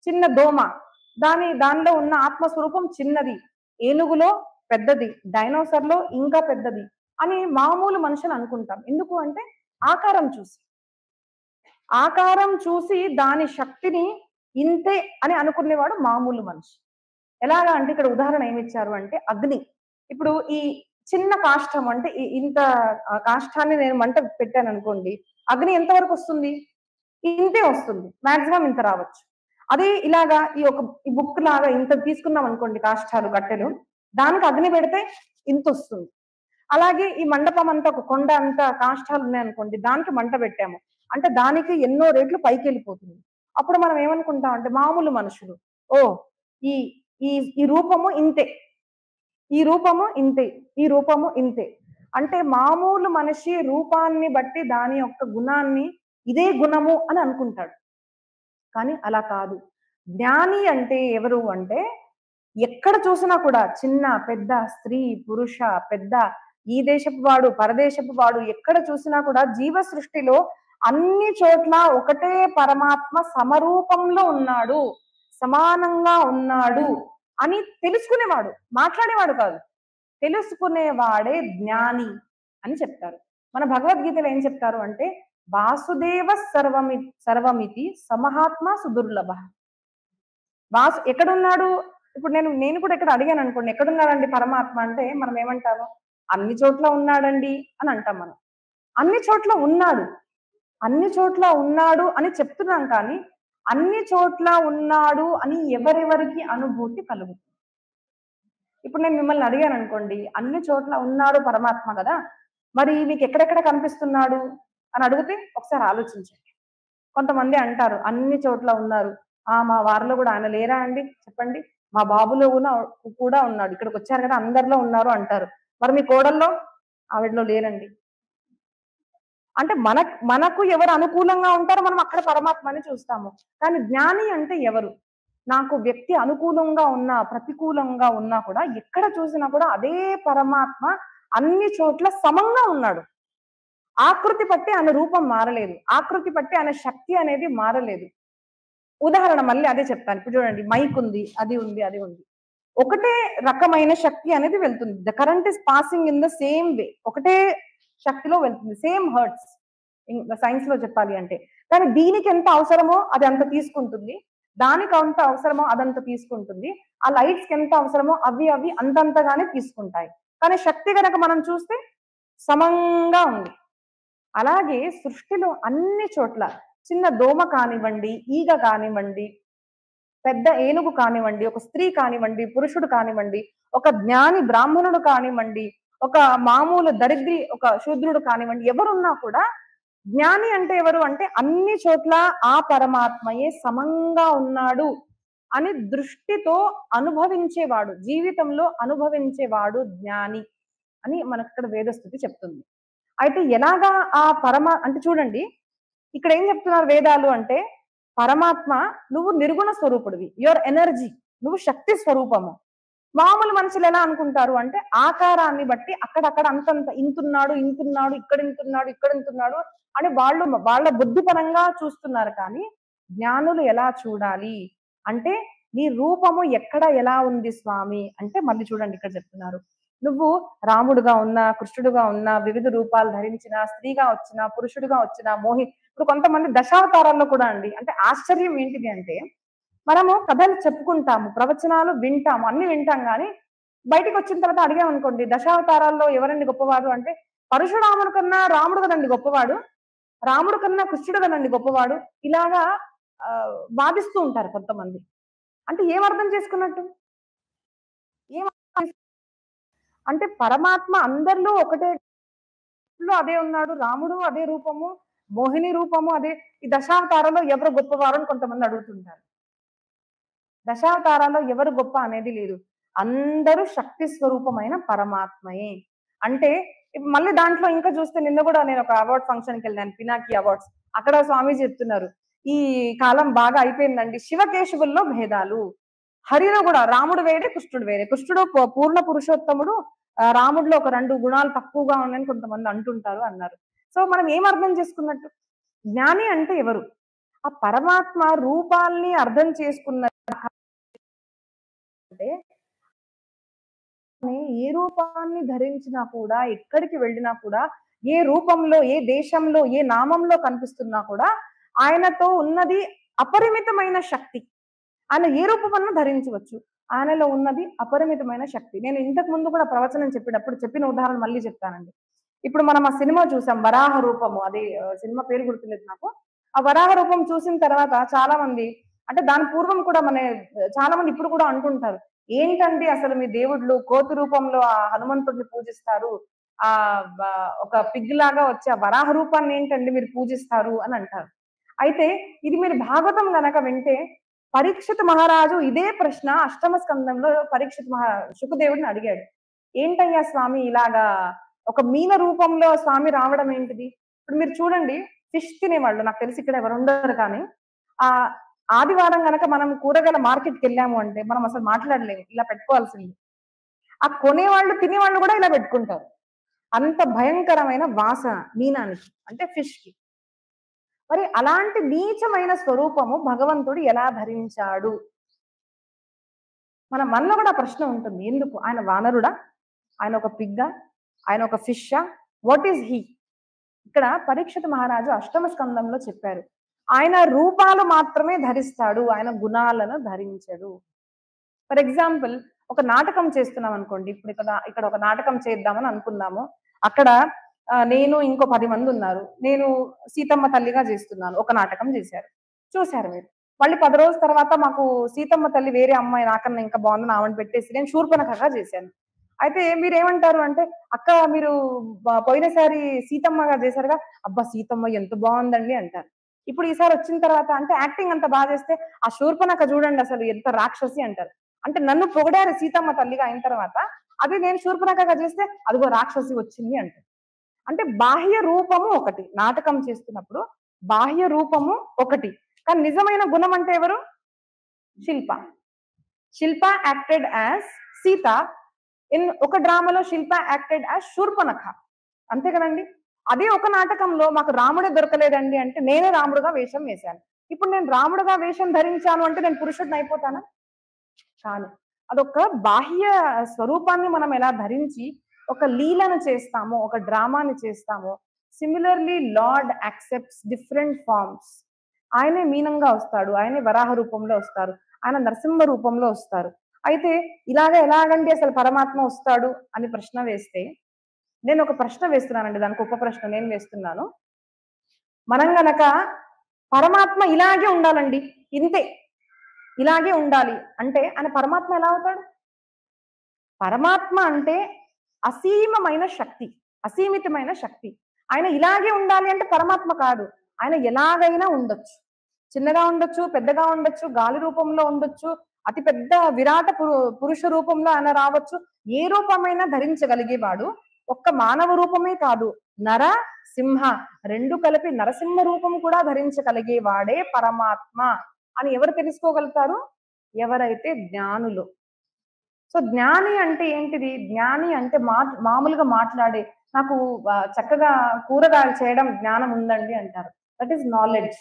S1: చిన్న దోమ, దానిలో ఉన్న ఆత్మ స్వరూపం చిన్నది. ఏనుగులో పెద్దది, డైనోసార్‌లో ఇంకా పెద్దది అని మామూలు మనుషులు అనుకుంటాం. ఎందుకు అంటే ఆకారం చూసి. ఆకారం చూసి దాని శక్తిని ఇంతే అని అనుకునేవాడు మామూలు మనిషి. ఎలాగా అంటే ఇక్కడ ఉదాహరణ ఏమిచ్చారు అంటే అగ్ని. ఇప్పుడు ఈ చిన్న కాష్టం అంటే ఇంత కాష్టాన్ని నేను మంట పెట్టాననుకోండి. అగ్ని ఎంత వరకొస్తుంది? ఇంతే వస్తుంది. మాక్సిమం ఇంత రావచ్చు. అదే ఇలాగా ఈ బుక్ లాగా ఇంత తీసుకున్నాం అనుకోండి కాష్టాలు, కట్టెలు. దానికి అగ్ని పెడితే ఇంతొస్తుంది. అలాగే ఈ మండపం అంతా ఒక కొండ అంత కాష్టాలు ఉన్నాయనుకోండి. దానికి మంట పెట్టాము. అంటే దానికి ఎన్నో రెట్లు పైకెళ్ళిపోతుంది. అప్పుడు మనం ఏమనుకుంటాం అంటే మామూలు మనుషులు. ఓహ్! ఈ ఈ ఈ రూపము ఇంతే. ఈ రూపము ఇంతే. ఈ రూపము ఇంతే. అంటే మామూలు మనిషి రూపాన్ని బట్టి దాని యొక్క గుణాన్ని ఇదే గుణము అని అనుకుంటాడు. కానీ అలా కాదు. జ్ఞాని అంటే ఎవరు అంటే ఎక్కడ చూసినా కూడా చిన్న, పెద్ద, స్త్రీ, పురుష, పెద్ద, ఈ దేశపు వాడు, పరదేశపు వాడు ఎక్కడ చూసినా కూడా జీవ సృష్టిలో అన్ని చోట్ల ఒకటే పరమాత్మ సమరూపంలో ఉన్నాడు. సమానంగా ఉన్నాడు అని తెలుసుకునేవాడు. మాట్లాడేవాడు కాదు. తెలుసుకునేవాడే జ్ఞాని అని చెప్తారు. మన భగవద్గీతలో ఏం చెప్తారు అంటే వాసుదేవ సర్వమితి సమహాత్మ సుదుర్లభః. ఎక్కడున్నాడు? ఇప్పుడు నేను కూడా ఇక్కడ అడిగాననుకోండి, ఎక్కడున్నాడండి పరమాత్మ అంటే మనం ఏమంటాము? అన్ని చోట్ల ఉన్నాడండి అని అంటాం మనం. అన్ని చోట్ల ఉన్నాడు. అన్ని చోట్ల ఉన్నాడు అని చెప్తున్నాం కానీ, అన్ని చోట్ల ఉన్నాడు అని ఎవరెవరికి అనుభూతి కలుగుతుంది? ఇప్పుడు నేను మిమ్మల్ని అడిగాననుకోండి, అన్ని చోట్ల ఉన్నాడు పరమాత్మ గదా! మరి మీకు ఎక్కడెక్కడ కనిపిస్తున్నాడు అని అడిగితే ఒకసారి ఆలోచించండి. కొంతమంది అంటారు అన్ని చోట్ల ఉన్నారు. మా వారిలో గూడా ఆయన లేరా అండి? చెప్పండి. మా బాబులో కూడా ఉన్నాడు. ఇక్కడికొచ్చారు గదా! అందరిలో ఉన్నారు అంటారు. మరి మీ కోడల్లో? ఆవిడలో లేరండి. అంటే మనకు ఎవరు అనుకూలంగా ఉంటారో మనం అక్కడ పరమాత్మని చూస్తాము. కానీ జ్ఞాని అంటే ఎవరు? నాకు వ్యక్తి అనుకూలంగా ఉన్నా, ప్రతికూలంగా ఉన్నా కూడా ఎక్కడ చూసినా కూడా అదే పరమాత్మ అన్ని చోట్ల సమంగా ఉన్నాడు. ఆకృతి పట్టి ఆయన రూపం మారలేదు. ఆకృతి పట్టి ఆయన శక్తి అనేది మారలేదు. ఉదాహరణ మళ్ళీ అదే చెప్తాను. ఇప్పుడు చూడండి మైక్ ఉంది. అది ఉంది. అది ఉంది. ఒకటే రకమైన శక్తి అనేది వెళ్తుంది. The current is passing in the same way. ఒకటే శక్తిలో వెళ్తుంది. Same hertz. సైన్స్‌లో చెప్పాలి అంటే. కానీ దీనికి ఎంత అవసరమో అది అంత తీసుకుంటుంది. దానికి ఎంత అవసరమో అదంత తీసుకుంటుంది. ఆ లైట్స్‌కి ఎంత అవసరమో అవి అంతంతగానే తీసుకుంటాయి. కానీ శక్తి గనక మనం చూస్తే సమంగా ఉంది. అలాగే సృష్టిలో అన్ని చోట్ల చిన్న దోమ కానివ్వండి, ఈగ కానివ్వండి, పెద్ద ఏనుగు కానివ్వండి, ఒక స్త్రీ కానివ్వండి, పురుషుడు కానివ్వండి, ఒక జ్ఞాని బ్రాహ్మణుడు కానివ్వండి, ఒక మామూలు దరిద్రి ఒక శూద్రుడు కానివ్వండి, ఎవరున్నా కూడా జ్ఞాని అంటే ఎవరు అంటే అన్ని చోట్ల ఆ పరమాత్మయే సమంగా ఉన్నాడు అని దృష్టితో అనుభవించేవాడు, జీవితంలో అనుభవించేవాడు జ్ఞాని అని మనకు ఇక్కడ వేదస్థుతి చెప్తుంది. అయితే ఎలాగా ఆ అంటే చూడండి, ఇక్కడ ఏం చెప్తున్నారు వేదాలు అంటే, పరమాత్మ నువ్వు నిర్గుణ స్వరూపుడివి, యువర్ ఎనర్జీ, నువ్వు శక్తి స్వరూపము. మామూలు మనుషులు ఎలా అనుకుంటారు అంటే ఆకారాన్ని బట్టి అక్కడక్కడ అంతంత ఇంతున్నాడు ఇంతున్నాడు ఇక్కడ ఇంతున్నాడు ఇక్కడ ఇంతున్నాడు అని వాళ్ళు వాళ్ళ బుద్ధిపరంగా చూస్తున్నారు. కానీ జ్ఞానులు ఎలా చూడాలి అంటే, నీ రూపము ఎక్కడ ఎలా ఉంది స్వామి అంటే, మళ్ళీ చూడండి ఇక్కడ చెప్తున్నారు, నువ్వు రాముడుగా ఉన్నా, కృష్ణుడుగా ఉన్నా, వివిధ రూపాలు ధరించిన, స్త్రీగా వచ్చిన, పురుషుడిగా వచ్చిన, ఇప్పుడు కొంతమంది దశావతారాల్లో కూడా అండి. అంటే ఆశ్చర్యం ఏంటిది అంటే, మనము కథలు చెప్పుకుంటాము, ప్రవచనాలు వింటాము, అన్ని వింటాం కానీ బయటికి వచ్చిన తర్వాత అడిగామనుకోండి, దశావతారాల్లో ఎవరండి గొప్పవాడు అంటే, పరశురాముడు కన్నా రాముడు కదండి గొప్పవాడు, రాముడు కన్నా కృష్ణుడు కదండి గొప్పవాడు, ఇలాగా వాదిస్తూ ఉంటారు కొంతమంది. అంటే ఏం అర్థం చేసుకున్నట్టు, ఏం అంటే పరమాత్మ అందరిలో ఒకటే, అదే ఉన్నాడు, రాముడు అదే రూపము, మోహిని రూపము అదే. ఈ దశావతారంలో ఎవరు గొప్పవారు అని కొంతమంది అడుగుతుంటారు. దశావతారాల్లో ఎవరు గొప్ప అనేది లేదు, అందరూ శక్తి స్వరూపమైన పరమాత్మయే. అంటే మళ్ళీ దాంట్లో ఇంకా చూస్తే, నిన్న కూడా నేను ఒక అవార్డ్ ఫంక్షన్కి వెళ్ళాను, పినాకి అవార్డ్స్. అక్కడ స్వామి చెప్తున్నారు, ఈ కాలం బాగా అయిపోయిందండి, శివకేశవుల్లో భేదాలు, హరిలో కూడా రాముడు వేరే కృష్ణుడు వేరే, కృష్ణుడు పూర్ణ పురుషోత్తముడు, రాముడిలో ఒక 2 గుణాలు తక్కువగా ఉన్నాయని కొంతమంది అంటుంటారు అన్నారు. సో మనం ఏం అర్థం చేసుకున్నట్టు, జ్ఞాని అంటే ఎవరు, ఆ పరమాత్మ రూపాల్ని అర్థం చేసుకున్నట్టే ఏ రూపాన్ని ధరించినా కూడా, ఎక్కడికి వెళ్ళినా కూడా, ఏ రూపంలో, ఏ దేశంలో, ఏ నామంలో కనిపిస్తున్నా కూడా ఆయనతో ఉన్నది అపరిమితమైన శక్తి. ఆయన ఏ రూపమన్నా ధరించవచ్చు, ఆయనలో ఉన్నది అపరిమితమైన శక్తి. నేను ఇంతకు ముందు కూడా ప్రవచనం చెప్పినప్పుడు చెప్పిన ఉదాహరణ మళ్ళీ చెప్తానండి. ఇప్పుడు మనం ఆ సినిమా చూసాం, వరాహ రూపము, అది సినిమా పేరు గుర్తులేదు నాకు. ఆ వరాహ రూపం చూసిన తర్వాత చాలా మంది, అంటే దాని పూర్వం కూడా చాలా మంది ఇప్పుడు కూడా అంటుంటారు, ఏంటండి అసలు మీ దేవుళ్ళు కోతి రూపంలో ఆ హనుమంతుడిని పూజిస్తారు, ఆ ఒక పిగ్ లాగా వచ్చి ఆ వరాహ రూపాన్ని ఏంటండి మీరు పూజిస్తారు అని అంటారు. అయితే ఇది మీరు భాగవతం గనక వింటే, పరీక్షిత్ మహారాజు ఇదే ప్రశ్న అష్టమ స్కందంలో శుకదేవుడిని అడిగాడు. ఏంటయ్యా స్వామి ఇలాగా ఒక మీన రూపంలో స్వామి రావడం ఏంటిది? ఇప్పుడు మీరు చూడండి, ఫిష్ తినేవాళ్ళు, నాకు తెలిసి ఇక్కడ ఎవరు ఉండరు కానీ, ఆ ఆదివారం గనక మనం కూరగాయల మార్కెట్కి వెళ్ళాము అంటే మనం అసలు మాట్లాడలేము, ఇలా పెట్టుకోవాల్సింది. ఆ కొనేవాళ్ళు తినేవాళ్ళు కూడా ఇలా పెట్టుకుంటారు. అంత భయంకరమైన వాసన మీనానికి, అంటే ఫిష్ కి. మరి అలాంటి నీచమైన స్వరూపము భగవంతుడు ఎలా ధరించాడు? మనలో కూడా ప్రశ్న ఉంటుంది, ఎందుకు? ఆయన వానరుడా, ఆయన ఒక పిగ్గా, ఆయన ఒక ఫిషా, వాట్ ఈస్ హీ? ఇక్కడ పరీక్షిత్ మహారాజు అష్టమ స్కందంలో చెప్పారు, ఆయన రూపాలు మాత్రమే ధరిస్తాడు, ఆయన గుణాలను ధరించడు. ఫర్ ఎగ్జాంపుల్, ఒక నాటకం చేస్తున్నాం అనుకోండి, ఇప్పుడు ఇక్కడ ఒక నాటకం చేద్దామని అనుకున్నాము. అక్కడ నేను ఇంకో 10 మంది ఉన్నారు, నేను సీతమ్మ తల్లిగా చేస్తున్నాను, ఒక నాటకం చేశారు, చూశారు మీరు. మళ్ళీ 10 రోజుల తర్వాత మాకు సీతమ్మ తల్లి వేరే అమ్మాయి నాకన్నా ఇంకా బాగుందని ఆమెను పెట్టేసి నేను శూర్పణఖగా చేశాను. అయితే మీరేమంటారు అంటే, అక్క మీరు పోయినసారి సీతమ్మగా చేశారుగా, అబ్బా సీతమ్మ ఎంత బాగుందండి అంటారు. ఇప్పుడు ఈసారి వచ్చిన తర్వాత అంటే యాక్టింగ్ అంత బాగా చేస్తే, ఆ శూర్పణఖ చూడండి అసలు ఎంత రాక్షసి అంటారు. అంటే నన్ను పొగిడారు సీతమ్మ తల్లిగా అయిన తర్వాత, అదే నేను శూర్పణఖగా చేస్తే అదిగో రాక్షసి వచ్చింది అంటారు. అంటే బాహ్య రూపము ఒకటి, నాటకం చేస్తున్నప్పుడు బాహ్య రూపము ఒకటి, కానీ నిజమైన గుణం అంటే ఎవరు? శిల్ప. శిల్ప యాక్టెడ్ యాజ్ సీత, ఒక డ్రామాలో శిల్ప యాక్టెడ్ యాజ్ శూర్పణఖ, అంతే కదండి. అదే ఒక నాటకంలో మాకు రాముడే దొరకలేదండి అంటే నేనే రాముడుగా వేషం వేశాను. ఇప్పుడు నేను రాముడుగా వేషం ధరించాను అంటే నేను పురుషుడిని అయిపోతానా? కాను. అదొక బాహ్య స్వరూపాన్ని మనం ఎలా ధరించి ఒక లీలను చేస్తామో, ఒక డ్రామాని చేస్తామో, similarly Lord accepts different forms. ఆయనే మీనంగా వస్తాడు, ఆయనే వరాహ రూపంలో వస్తారు, ఆయన నరసింహ రూపంలో వస్తారు. అయితే ఎలాగండి అసలు పరమాత్మ వస్తాడు అని ప్రశ్న వేస్తే, నేను ఒక ప్రశ్న వేస్తున్నానండి, దానికి ఉప ప్రశ్న నేను వేస్తున్నాను. మనం గనక పరమాత్మ ఇలాగే ఉండాలండి, ఇంతే, ఇలాగే ఉండాలి అంటే ఆయన పరమాత్మ ఎలా అవుతాడు? పరమాత్మ అంటే అసీమమైన శక్తి, అసీమితమైన శక్తి. ఆయన ఇలాగే ఉండాలి అంటే పరమాత్మ కాదు. ఆయన ఎలాగైనా ఉండొచ్చు. చిన్నగా ఉండొచ్చు, పెద్దగా ఉండొచ్చు, గాలి రూపంలో ఉండొచ్చు, అతి పెద్ద విరాట పురుష రూపంలో ఆయన రావచ్చు. ఏ రూపమైనా ధరించగలిగేవాడు. ఒక్క మానవ రూపమే కాదు, నర సింహ రెండు కలిపి నరసింహ రూపం కూడా ధరించగలిగేవాడే పరమాత్మ అని ఎవరు తెలుసుకోగలుగుతారు? ఎవరైతే జ్ఞానులు. సో జ్ఞాని అంటే ఏంటిది? జ్ఞాని అంటే మామూలుగా మాట్లాడే, నాకు చక్కగా కూరగాయలు చేయడం జ్ఞానం ఉందండి అంటారు. That is knowledge.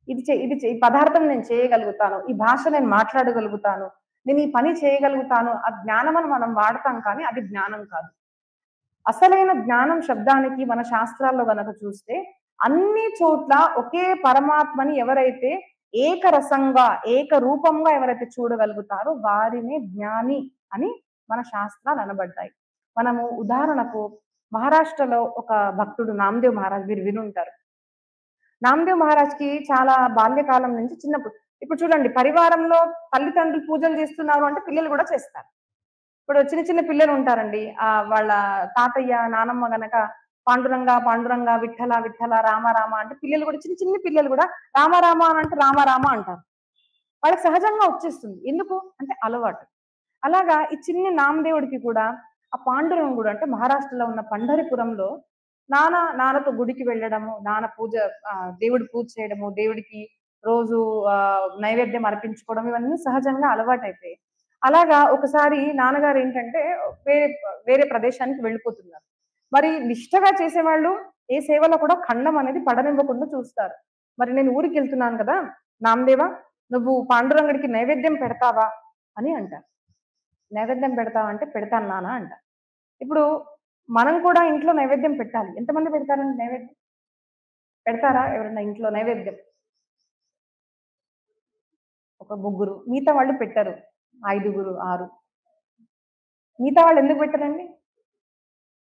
S1: ఈ పదార్థం నేను చేయగలుగుతాను, ఈ భాష నేను మాట్లాడగలుగుతాను, నేను ఈ పని చేయగలుగుతాను. ఆ జ్ఞానం అని మనం వాడతాం, కానీ అది జ్ఞానం కాదు. అసలైన జ్ఞానం శబ్దానికి మన శాస్త్రాల్లో గనక చూస్తే అన్ని చోట్ల ఒకే పరమాత్మని ఎవరైతే ఏకరసంగా, ఏక రూపంగా ఎవరైతే చూడగలుగుతారో వారిని జ్ఞాని అని మన శాస్త్రాలు అనబడ్డాయి. మనము ఉదాహరణకు మహారాష్ట్రలో ఒక భక్తుడు నామదేవ్ మహారాజ్, మీరు వినుంటారు. నామదేవ్ మహారాజ్కి చాలా బాల్యకాలం నుంచి చిన్నప్పుడు, ఇప్పుడు చూడండి పరివారంలో తల్లిదండ్రులు పూజలు చేస్తున్నారు అంటే పిల్లలు కూడా చేస్తారు. ఇప్పుడు చిన్న చిన్న పిల్లలు ఉంటారండి. వాళ్ళ తాతయ్య, నానమ్మ గనక పాండురంగ, పాండురంగ, విఠల, విఠల, రామ, రామ అంటే పిల్లలు కూడా, చిన్న చిన్న పిల్లలు కూడా రామ, రామ అని అంటే రామ, రామ అంటారు. వాళ్ళకి సహజంగా వచ్చేస్తుంది. ఎందుకు అంటే అలవాటు. అలాగా ఈ చిన్ని నామదేవుడికి కూడా ఆ పాండురంగుడు అంటే మహారాష్ట్రలో ఉన్న పంఢరిపురంలో నాన్నతో గుడికి వెళ్ళడము, నాన్న పూజ, దేవుడి పూజ చేయడము, దేవుడికి రోజు నైవేద్యం అర్పించుకోవడం, ఇవన్నీ సహజంగా అలవాటైపోయాయి. అలాగా ఒకసారి నాన్నగారు ఏంటంటే వేరే వేరే ప్రదేశానికి వెళ్ళిపోతున్నారు. మరి నిష్టగా చేసేవాళ్ళు ఏ సేవలో కూడా ఖండం అనేది పడనివ్వకుండా చూస్తారు. మరి నేను ఊరికి వెళ్తున్నాను కదా నామదేవా, నువ్వు పాండురంగుడికి నైవేద్యం పెడతావా అని అంటారు. నైవేద్యం పెడతావా అంటే పెడతాను నాన్న అంట. ఇప్పుడు మనం కూడా ఇంట్లో నైవేద్యం పెట్టాలి. ఎంతమంది పెడతారండి నైవేద్యం? పెడతారా ఎవరన్నా ఇంట్లో నైవేద్యం? ఒక ముగ్గురు. మిగతా వాళ్ళు పెట్టరు. ఐదుగురు, 6. మిగతా వాళ్ళు ఎందుకు పెట్టరండి?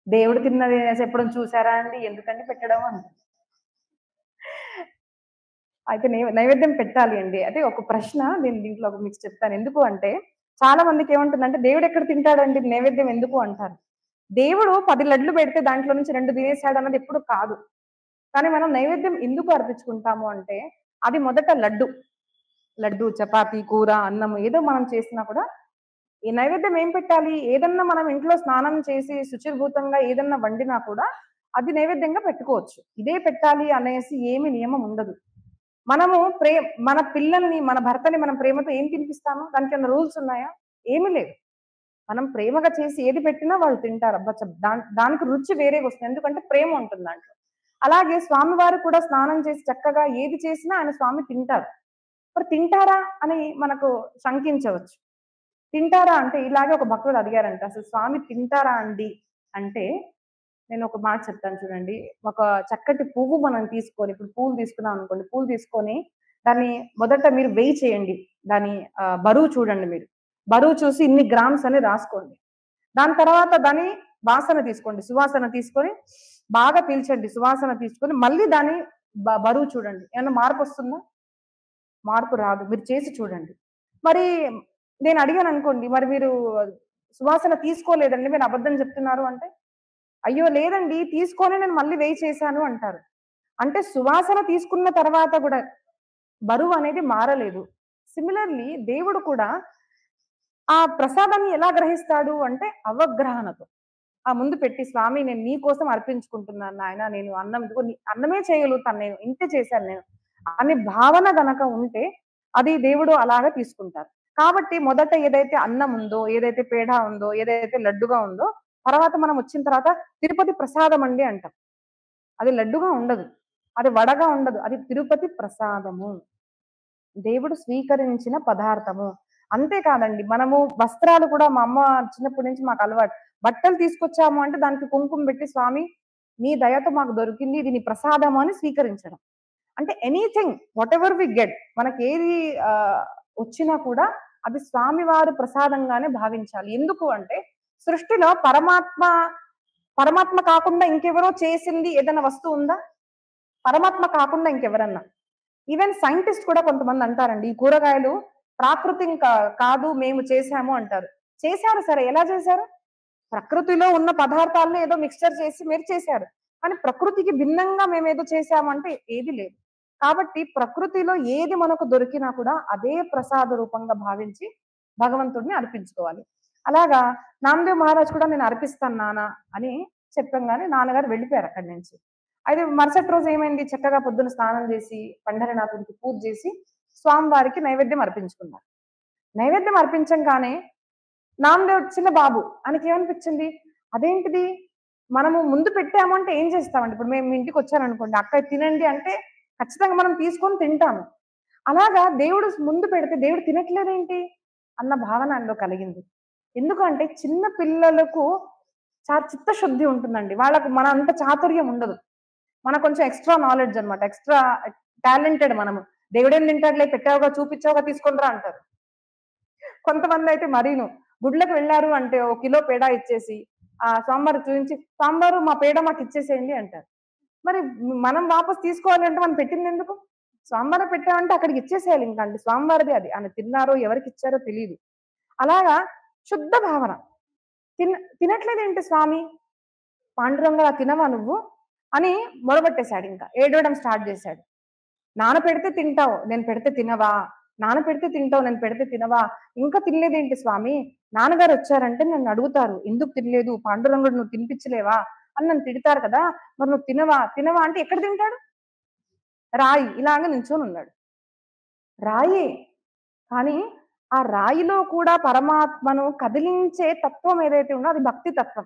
S1: దేవుడు తిన్నది ఎప్పుడైనా చూసారా అండి? ఎందుకండి పెట్టడం అని. అయితే నైవేద్యం పెట్టాలి అండి. అంటే ఒక ప్రశ్న నేను దీంట్లో మీకు చెప్తాను. ఎందుకు అంటే చాలా మందికి ఏముంటుందంటే దేవుడు ఎక్కడ తింటాడండి నైవేద్యం ఎందుకు అంటారు. దేవుడు 10 లడ్లు పెడితే దాంట్లో నుంచి 2 తినేసాడు అన్నది ఎప్పుడు కాదు. కానీ మనం నైవేద్యం ఎందుకు అర్పించుకుంటాము అంటే అది మొదట లడ్డు. లడ్డు, చపాతీ, కూర, అన్నం ఏదో మనం చేసినా కూడా ఈ నైవేద్యం ఏం పెట్టాలి? ఏదన్నా మనం ఇంట్లో స్నానం చేసి శుచిర్భూతంగా ఏదన్నా వండినా కూడా అది నైవేద్యంగా పెట్టుకోవచ్చు. ఇదే పెట్టాలి అనేసి ఏమి నియమం ఉండదు. మనము మన పిల్లల్ని, మన భర్తని మనం ప్రేమతో ఏం తినిపిస్తాము? దానికేమన్నా రూల్స్ ఉన్నాయా? ఏమీ లేవు. మనం ప్రేమగా చేసి ఏది పెట్టినా వాళ్ళు తింటారు. అబ్బా! దానికి రుచి వేరేగొస్తుంది. ఎందుకంటే ప్రేమ ఉంటుంది దాంట్లో. అలాగే స్వామివారు కూడా స్నానం చేసి చక్కగా ఏది చేసినా ఆయన స్వామి తింటారు. మరి తింటారా అని మనకు శంకించవచ్చు. తింటారా అంటే ఇలాగే ఒక భక్తుడు అడిగారంట. అసలు స్వామి తింటారా అండి? అంటే నేను ఒక మాట చెప్తాను చూడండి. ఒక చక్కటి పువ్వు మనం తీసుకొని, ఇప్పుడు పూలు తీసుకున్నాం అనుకోండి. పూలు తీసుకొని దాన్ని మొదట మీరు వెయి చేయండి. దాని బరువు చూడండి మీరు. బరువు చూసి ఇన్ని గ్రామ్స్ అని రాసుకోండి. దాని తర్వాత దాని వాసన తీసుకోండి. సువాసన తీసుకొని బాగా పీల్చండి. సువాసన తీసుకొని మళ్ళీ దాని బరువు చూడండి. ఏమన్నా మార్పొస్తుందా? మార్పు రాదు. మీరు చేసి చూడండి. మరి నేను అడిగాననుకోండి, మరి మీరు సువాసన తీసుకోలేదండి, మీరు అబద్ధం చెప్తున్నారు అంటే, అయ్యో! లేదండి తీసుకొనే నేను మళ్ళీ వెయి చేశాను అంటారు. అంటే సువాసన తీసుకున్న తర్వాత గూడా బరువనేది మారలేదు. సిమిలర్‌లీ దేవుడు కూడా ఆ ప్రసాదాన్ని ఎలా గ్రహిస్తాడు అంటే అవగ్రహణతో. ముందు పెట్టి స్వామి నేను నీ కోసం అర్పించుకుంటున్నాను నాయన. నేను అన్నం ఇదిగో అన్నమే చేయగలుగుతాను నేను. ఇంతే చేశాను నేను అనే భావన గనక ఉంటే అది దేవుడు అలాగా తీసుకుంటారు. కాబట్టి మొదట ఏదైతే అన్నం ఉందో, ఏదైతే పేడ ఉందో, ఏదైతే లడ్డుగా ఉందో, తర్వాత మనం వచ్చిన తర్వాత తిరుపతి ప్రసాదం అండి అంటాం. అది లడ్డుగా ఉండదు. అది వడగా ఉండదు. అది తిరుపతి ప్రసాదము. దేవుడు స్వీకరించిన పదార్థము. అంతే కాదండి. మనము వస్త్రాలు కూడా మా అమ్మ చిన్నప్పటి నుంచి మాకు అలవాటు. బట్టలు తీసుకొచ్చాము అంటే దానికి కుంకుమ పెట్టి స్వామి నీ దయతో మాకు దొరికింది. ఇది నీ ప్రసాదము అని స్వీకరించడం. అంటే ఎనీథింగ్ వాటెవర్ వి గెట్ మనకేది వచ్చినా కూడా అది స్వామివారి ప్రసాదంగానే భావించాలి. ఎందుకు అంటే సృష్టిలో పరమాత్మ కాకుండా ఇంకెవరో చేసింది ఏదైనా వస్తువు ఉందా? పరమాత్మ కాకుండా ఇంకెవరన్నా. ఈవెన్ సైంటిస్ట్ కూడా కొంతమంది అంటారండి, ఈ కూరగాయలు ప్రాకృతిం కాదు మేము చేశాము అంటారు. చేశారు సరే, ఎలా చేశారు? ప్రకృతిలో ఉన్న పదార్థాలను ఏదో మిక్స్చర్ చేసి మీరు చేశారు. కానీ ప్రకృతికి భిన్నంగా మేమేదో చేశామంటే ఏది లేదు. కాబట్టి ప్రకృతిలో ఏది మనకు దొరికినా కూడా అదే ప్రసాద రూపంగా భావించి భగవంతుడిని అర్పించుకోవాలి. అలాగా నామదేవ్ మహారాజ్ కూడా నేను అర్పిస్తాను నాన్న అని చెప్పంగానే నాన్నగారు వెళ్ళిపోయారు అక్కడి నుంచి. అయితే మరుసటి రోజు ఏమైంది, చక్కగా పొద్దున స్నానం చేసి పండరీనాథుడికి పూజ చేసి స్వామివారికి నైవేద్యం అర్పించుకున్నారు. నైవేద్యం అర్పించంగానే నామదేవ్ చిన్న బాబు ఆయనకేమనిపించింది, అదేంటిది మనము ముందు పెట్టాము అంటే ఏం చేస్తామండి, ఇప్పుడు మేము మీ ఇంటికి వచ్చాననుకోండి, అక్క తినండి అంటే ఖచ్చితంగా మనం తీసుకొని తింటాము. అలాగా దేవుడు ముందు పెడితే దేవుడు తినట్లేదేంటి అన్న భావన ఆయనలో కలిగింది. ఎందుకంటే చిన్న పిల్లలకు చిత్తశుద్ధి ఉంటుందండి. వాళ్ళకు మన అంత చాతుర్యం ఉండదు. మనకు కొంచెం ఎక్స్‌ట్రా నాలెడ్జ్ అన్నమాట. ఎక్స్‌ట్రా టాలెంటెడ్ మనము. దేవుడేం తింటాడులే, పెట్టావుగా చూపించావుగా తీసుకొని రా అంటారు. కొంతమందయితే మరీను. గుడ్లకు వెళ్లారు అంటే ఓ కిలో పేడ ఇచ్చేసి, స్వామివారికి చూయించి, "స్వామివారు మా పేడ మాకిచ్చేసేయండి" అంటారు. మరి మనం వాపస్ తీసుకోవాలి అంటే మనం పెట్టిందెందుకు? స్వామివారికి పెట్టామంటే అక్కడికి ఇచ్చేసేయాలి ఇంక అండి. స్వామివారిదే అది. ఆయన తిన్నారో, ఎవరికిచ్చారో తెలీదు. అలాగా శుద్ధ భావన. తినట్లేదేంటి స్వామి? పాండురంగా తినవా నువ్వు? అని మొరబెట్టేశాడింక. ఏడవడం స్టార్ట్ చేశాడు. నాన్న పెడితే తింటావు, నేను పెడితే తినవా? నాన్న పెడితే తింటావు, నేను పెడితే తినవా? ఇంకా తినలేదేంటి స్వామి? నాన్నగారు వచ్చారంటే నన్ను అడుగుతారు. ఎందుకు తినలేదు? పాండురంగుడు నువ్వు తినిపించలేవా? అని నన్ను తిడతారు కదా! మరి నువ్వు తినవా? తినవా అంటే ఎక్కడ తింటాడు? రాయి ఇలాగ నించొనున్నాడు. రాయే. కానీ ఆ రాయిలో కూడా పరమాత్మను కదిలించే తత్వం ఏదైతే ఉందో అది భక్తి తత్వం.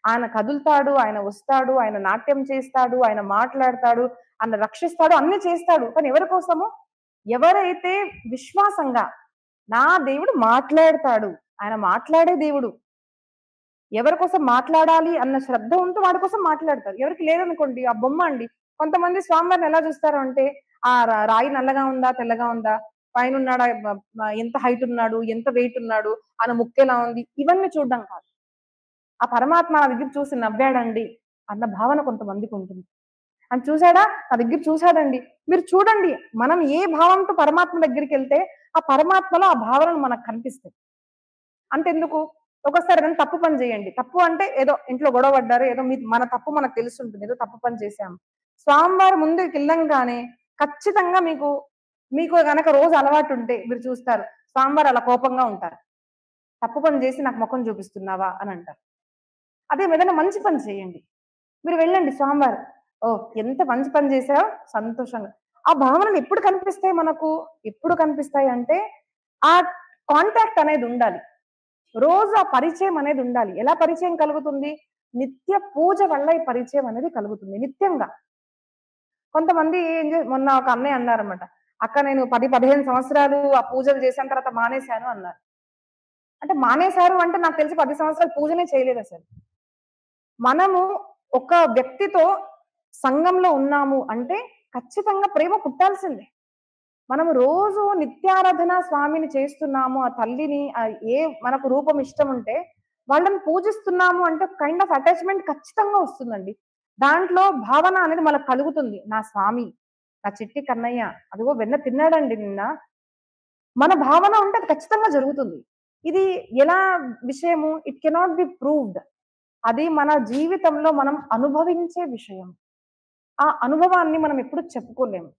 S1: ఆయన కదులుతాడు, ఆయన వస్తాడు, ఆయన నాట్యం చేస్తాడు, ఆయన మాట్లాడతాడు, ఆయన రక్షిస్తాడు, అన్ని చేస్తాడు. కానీ ఎవరి కోసము? ఎవరైతే విశ్వాసంగా నా దేవుడు మాట్లాడతాడు, ఆయన మాట్లాడే దేవుడు. ఎవరి కోసం మాట్లాడాలి అన్న శ్రద్ధ ఉంటే వాడి కోసం మాట్లాడతారు. ఎవరికి లేదనుకోండి ఆ బొమ్మ అండి. కొంతమంది స్వామివారిని ఎలా చూస్తారు అంటే, ఆ రాయి నల్లగా ఉందా? తెల్లగా ఉందా? పైనున్నాడా? ఎంత హైట్ ఉన్నాడు? ఎంత వెయిట్ ఉన్నాడు? ఆయన ముక్కెలా ఉంది? ఇవన్నీ చూడడం కాదు. ఆ పరమాత్మ నా దగ్గర చూసి నవ్వాడండి అన్న భావన కొంతమందికుంటుంది. ఆయన చూసాడా? నా దగ్గర చూసాడండి. మీరు చూడండి. మనం ఏ భావంతో పరమాత్మ దగ్గరికెళ్తే, ఆ పరమాత్మలో ఆ భావనలు మనకు కనిపిస్తాయి. అంతెందుకు? ఒక్కోసారి ఏదైనా తప్పు పని చేయండి. తప్పు అంటే ఏదో ఇంట్లో గొడవ పడ్డారు. ఏదో మన తప్పు మనకు తెలుసుంటుంది. ఏదో తప్పు పని చేశాము. స్వామివారి ముందుకెళ్ళంగానే ఖచ్చితంగా మీకు గనక రోజు అలవాటుంటే మీరు చూస్తారు. స్వామివారు అలా కోపంగా ఉంటారు. తప్పు పని చేసి నాకు మొఖం చూపిస్తున్నావా అని అంటారు. అదే ఏదైనా మంచి పని చేయండి. మీరు వెళ్ళండి స్వామివారు. ఓహ్! ఎంత మంచి పని చేశావు సంతోషంగా. ఆ భావనలు ఎప్పుడు కనిపిస్తాయి మనకు? ఎప్పుడు కనిపిస్తాయి అంటే, ఆ కాంటాక్ట్ అనేది ఉండాలి. రోజు ఆ పరిచయం అనేది ఉండాలి. ఎలా పరిచయం కలుగుతుంది? నిత్య పూజ వల్ల ఈ పరిచయం అనేది కలుగుతుంది. నిత్యంగా. కొంతమంది మొన్న ఒక అన్నయ్య అన్నారన్నమాట. "అక్క నేను 10, 15 సంవత్సరాలు ఆ పూజలు చేశాను తర్వాత మానేశాను" అన్నారు. అంటే మానేశారు అంటే నాకు తెలిసి 10 సంవత్సరాలు పూజనే చేయలేదసలు. మనము ఒక వ్యక్తితో సంఘంలో ఉన్నాము అంటే ఖచ్చితంగా ప్రేమ పుట్టాల్సిందే. మనము రోజు నిత్యారాధన స్వామిని చేస్తున్నాము. ఆ తల్లిని ఏ మనకు రూపం ఇష్టం ఉంటే వాళ్ళని పూజిస్తున్నాము అంటే కైండ్ ఆఫ్ అటాచ్‌మెంట్ ఖచ్చితంగా వస్తుందండి. దాంట్లో భావన అనేది మనకు కలుగుతుంది. నా స్వామి, నా చిట్టి కన్నయ్య, అదిగో వెన్న తిన్నాడండి నిన్న. మన భావన ఉంటే అది ఖచ్చితంగా జరుగుతుంది. ఇది ఎలా విషయము? It cannot be proved. అది మన జీవితంలో మనం అనుభవించే విషయం. ఆ అనుభవాన్ని మనం ఎప్పుడు చెప్పుకోలేము.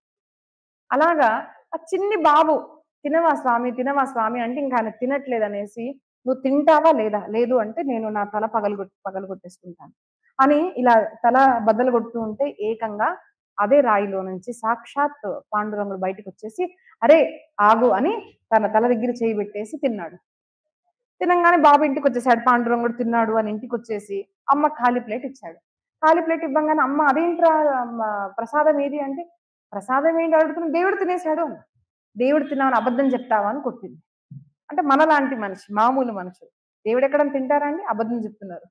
S1: అలాగా ఆ చిన్ని బాబు "తినవా స్వామి, తినవా స్వామి" అంటే ఇంక ఆయన తినట్లేదనేసి, "నువ్వు తింటావా లేదా? లేదు అంటే నేను నా తల పగలగొట్టేసుకుంటాను" అని ఇలా తల బద్దలు కొడుతూ ఉంటే ఏకంగా అదే రాయిలో నుంచి సాక్షాత్ పాండురంగుడు బయటికొచ్చేసి, "అరే! ఆగు" అని తన తల దగ్గర చేయి పెట్టేసి తిన్నాడు. తినంగానే బాబు ఇంటికొచ్చేసాడు. పాండురంగుడు తిన్నాడు అని ఇంటికొచ్చేసి, అమ్మకి ఖాళీ ప్లేట్ ఇచ్చాడు. ఖాళీ ప్లేట్ ఇవ్వంగానే, "అమ్మ అదేంట్రా మ ప్రసాదం ఏది" అంటే, "ప్రసాదం ఏంటి అడుగుతున్నావు? దేవుడు తినేసాడు" అన్నా. "దేవుడు తిన్నావని అబద్ధం చెప్తావా" అని కొట్టింది. అంటే మనలాంటి మనిషి, మామూలు మనుషులు. దేవుడెక్కడైనా తింటారా అండి? అబద్ధం చెప్తున్నారు.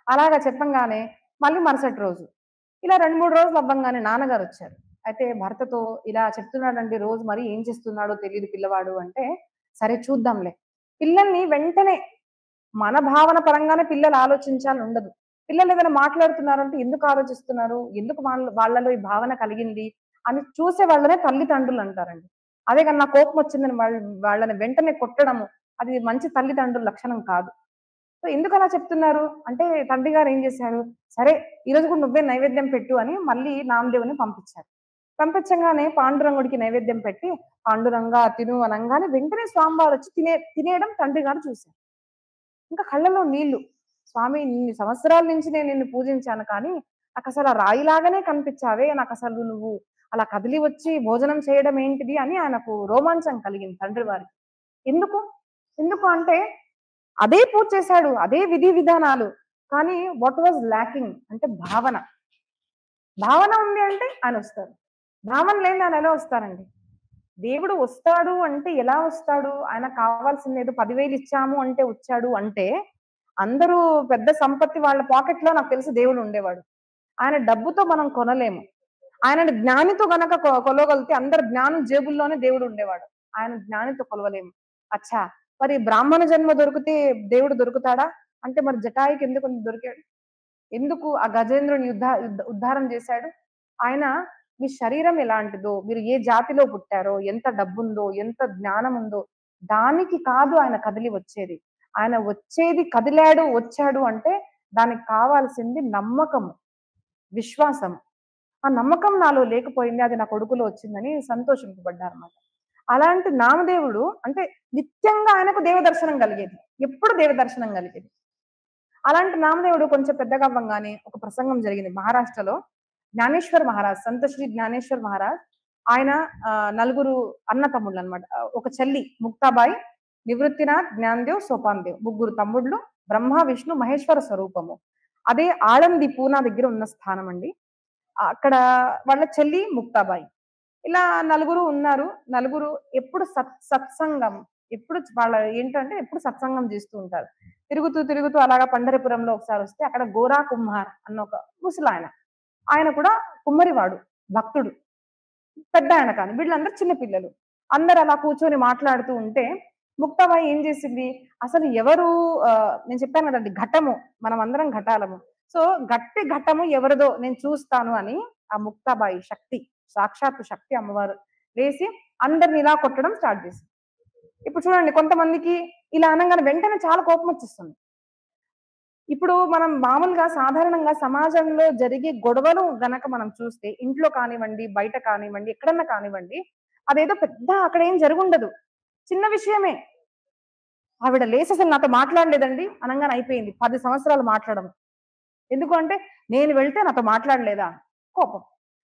S1: అలాగా చెప్పంగానే మళ్ళీ మరుసటి రోజు. ఇలా 2, 3 రోజులు అవ్వంగానే నాన్నగారొచ్చారు. అయితే భర్తతో ఇలా చెప్తున్నాడండి రోజు మరి ఏం చేస్తున్నాడో తెలీదు పిల్లవాడు అంటే, సరే చూద్దాంలే. పిల్లల్ని వెంటనే మన భావన పరంగానే పిల్లలు ఆలోచించాలని ఉండదు. పిల్లలు ఏదైనా మాట్లాడుతున్నారంటే ఎందుకు ఆలోచిస్తున్నారు? ఎందుకు వాళ్ళలో ఈ భావన కలిగింది? అని చూసే వాళ్ళనే తల్లిదండ్రులు అంటారండి. అదే గాని నాకు కోపం వచ్చిందని వాళ్ళని వెంటనే కొట్టడము, అది మంచి తల్లిదండ్రుల లక్షణం కాదు. సో, ఎందుకలా చెప్తున్నారు? అంటే తండ్రి గారు ఏం చేశారు? సరే, ఈరోజు కూడా నువ్వే నైవేద్యం పెట్టు అని మళ్ళీ నామదేవుని పంపించారు. పంపించంగానే పాండురంగుడికి నైవేద్యం పెట్టి, "పాండురంగా తిను" అనంగానే వెంటనే స్వామివారొచ్చి తినేయడం తండ్రి గారు చూసారు. ఇంకా కళ్ళలో నీళ్ళు. "స్వామి, ఇన్ని సంవత్సరాల నుంచి నేను నిన్ను పూజించాను కానీ, నాకసల రాయిలాగానే కనిపించావే. నాకసలు నువ్వు అలా కదిలి వచ్చి భోజనం చేయడం ఏంటిది?" అని ఆయనకు రోమాంచం కలిగింది తండ్రి వారికి. ఎందుకు? ఎందుకు అంటే అదే పూజ చేశాడు. అదే విధి విధానాలు. కానీ వాట్ వాస్ లాకింగ్ అంటే భావన. భావన ఉంది అంటే ఆయనొస్తారు. భావన లేనిదే ఆయన ఎలా వస్తారండి? దేవుడు వస్తాడు అంటే ఎలా వస్తాడు? ఆయనకు కావాల్సిందేదో 10,000 ఇచ్చాము అంటే వచ్చాడు అంటే, అందరూ పెద్ద సంపత్తి వాళ్ళ పాకెట్‌లో నాకు తెలిసి దేవుడు ఉండేవాడు. ఆయన డబ్బుతో మనం కొనలేము. ఆయనని జ్ఞానితో గనక కొలవగలిగితే అందరి జ్ఞానం జేబుల్లోనే దేవుడు ఉండేవాడు. ఆయన జ్ఞానితో కొలవలేము. అచ్చా! మరి బ్రాహ్మణ జన్మ దొరికితే దేవుడు దొరుకుతాడా? అంటే మరి జటాయుకి ఎందుకు దొరికాడు? ఎందుకు ఆ గజేంద్రుని ఉద్ధారం చేశాడు? ఆయన మీ శరీరం ఎలాంటిదో, మీరు ఏ జాతిలో పుట్టారో, ఎంత డబ్బుందో, ఎంత జ్ఞానం ఉందో, దానికి కాదు ఆయన కదిలి వచ్చేది. ఆయన వచ్చేది కదిలాడు, వచ్చాడు అంటే దానికి కావాల్సింది నమ్మకము, విశ్వాసము. ఆ నమ్మకం నాలో లేకపోయింది. అది నా కొడుకులో వచ్చిందని సంతోషింపబడ్డారన్నమాట. అలాంటి నామదేవుడు అంటే నిత్యంగా ఆయనకు దేవ దర్శనం కలిగేది. ఎప్పుడు దేవ దర్శనం కలిగేది. అలాంటి నామదేవుడు కొంచెం పెద్దగా అవ్వంగానే ఒక ప్రసంగం జరిగింది మహారాష్ట్రలో. జ్ఞానేశ్వర్ మహారాజ్, సంత శ్రీ జ్ఞానేశ్వర్ మహారాజ్. ఆయన నలుగురు అన్న తమ్ముళ్ళనమాట. ఒక చెల్లి ముక్తాబాయి, నివృత్తినాథ్, జ్ఞానదేవ్, సోపాన్‌దేవ్. ముగ్గురు తమ్ముళ్ళు. బ్రహ్మ, విష్ణు, మహేశ్వర స్వరూపము. అదే ఆళంది పూనా దగ్గర ఉన్న స్థానం అండి. అక్కడ వాళ్ళ చెల్లి ముక్తాబాయి. ఇలా నలుగురు ఉన్నారు. నలుగురు ఎప్పుడు సత్సంగం. ఎప్పుడు వాళ్ళ ఏంటంటే ఎప్పుడు సత్సంగం చేస్తూ ఉంటారు. తిరుగుతూ, తిరుగుతూ అలాగా పండరిపురంలో ఒకసారొస్తే అక్కడ గోరా కుమ్హార్ అన్న ఒక ముసలాయన. ఆయన కూడా కుమ్మరివాడు, భక్తుడు. పెద్దాయన కాని. వీళ్ళందరూ చిన్న పిల్లలు. అందరూ అలా కూర్చొని మాట్లాడుతూ ఉంటే, ముక్తాబాయి ఏం చేసింది, అసలు ఎవరు నేను చెప్పాను కదండీ ఘటము. మనమందరం ఘటాలము. సో, గట్టి ఘటము ఎవరిదో నేను చూస్తాను అని ఆ ముక్తాబాయి శక్తి, సాక్షాత్తు శక్తి అమ్మవారు లేసి అందరిని ఇలా కొట్టడం స్టార్ట్ చేసింది. ఇప్పుడు చూడండి కొంతమందికి ఇలా అనంగానే వెంటనే చాలా కోపం వచ్చేస్తుంది. ఇప్పుడు మనం మామూలుగా సాధారణంగా సమాజంలో జరిగే గొడవలు గనక మనం చూస్తే, ఇంట్లో కానివ్వండి, బయట కానివ్వండి, ఎక్కడన్నా కానివ్వండి, అదేదో పెద్ద అక్కడేం జరుగుండదు. చిన్న విషయమే. ఆవిడ లేసి అసలు నాతో మాట్లాడలేదండి అనంగానే అయిపోయింది. 10 సంవత్సరాలు మాట్లాడము. ఎందుకు అంటే, నేను వెళ్తే నాతో మాట్లాడలేదా? కోపం.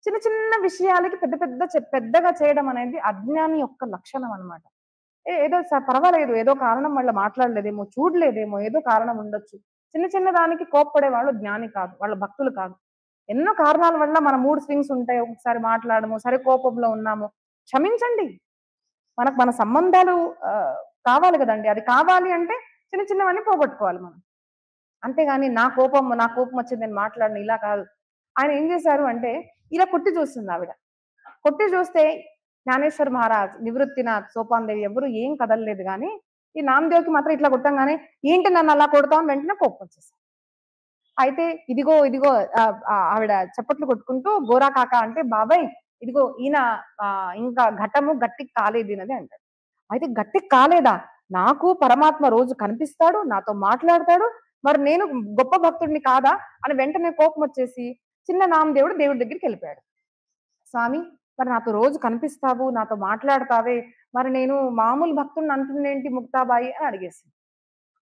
S1: చిన్న చిన్న విషయాలకి పెద్ద పెద్ద పెద్దగా చేయడం అనేది అజ్ఞాని యొక్క లక్షణం అన్నమాట. ఏదో పర్వాలేదు. ఏదో కారణం వల్ల మాట్లాడలేదేమో, చూడలేదేమో, ఏదో కారణం ఉండొచ్చు. చిన్న చిన్న దానికి కోప్పడే వాళ్ళు జ్ఞాని కాదు. వాళ్ళు భక్తులు కాదు. ఎన్నో కారణాల వల్ల మన మూడ్ స్వింగ్స్ ఉంటాయి. ఒకసారి మాట్లాడము, సరే కోపంలో ఉన్నాము. క్షమించండి. మనకు మన సంబంధాలు ఆహ్, కావాలి గదండీ! అది కావాలి అంటే చిన్న చిన్నవన్నీ పోగొట్టుకోవాలి మనం. అంతేగాని నా కోపం వచ్చింది నేను మాట్లాడను ఇలా కాదు. ఆయన ఏం చేశారు అంటే, ఇలా కొట్టి చూస్తుందావిడ. కొట్టి చూస్తే జ్ఞానేశ్వర్ మహారాజ్, నివృత్తినాథ్, సోపాన్‌దేవి ఎవ్వరు ఏం కదలలేదు గానీ, ఈ నామదేవ్‌కి మాత్రం ఇట్లా కొట్టంగానే, "ఏంటి నన్నలా కొడతావు?" అని వెంటనే కోపమొచ్చేసింది. అయితే ఇదిగో, ఇదిగో ఆవిడ చప్పట్లు కొట్టుకుంటూ "గోరా కాకా" అంటే, "బాబాయ్ ఇదిగో ఈయన ఇంకా ఘటము గట్టికి కాలేదినది" అంటాడు. అయితే గట్టికి కాలేదా? నాకు పరమాత్మ రోజు కనిపిస్తాడు, నాతో మాట్లాడతాడు. మరి నేను గొప్ప భక్తుడిని కాదా? అని వెంటనే కోపమొచ్చేసి, చిన్న నామదేవుడు దేవుడి దగ్గరికెళ్ళిపోయాడు. స్వామి, మరి నాతో రోజు కనిపిస్తావు, నాతో మాట్లాడతావే, మరి నేను మామూలు భక్తుడిని అంటుందేంటి ముక్తాబాయి అని అడిగేసింది.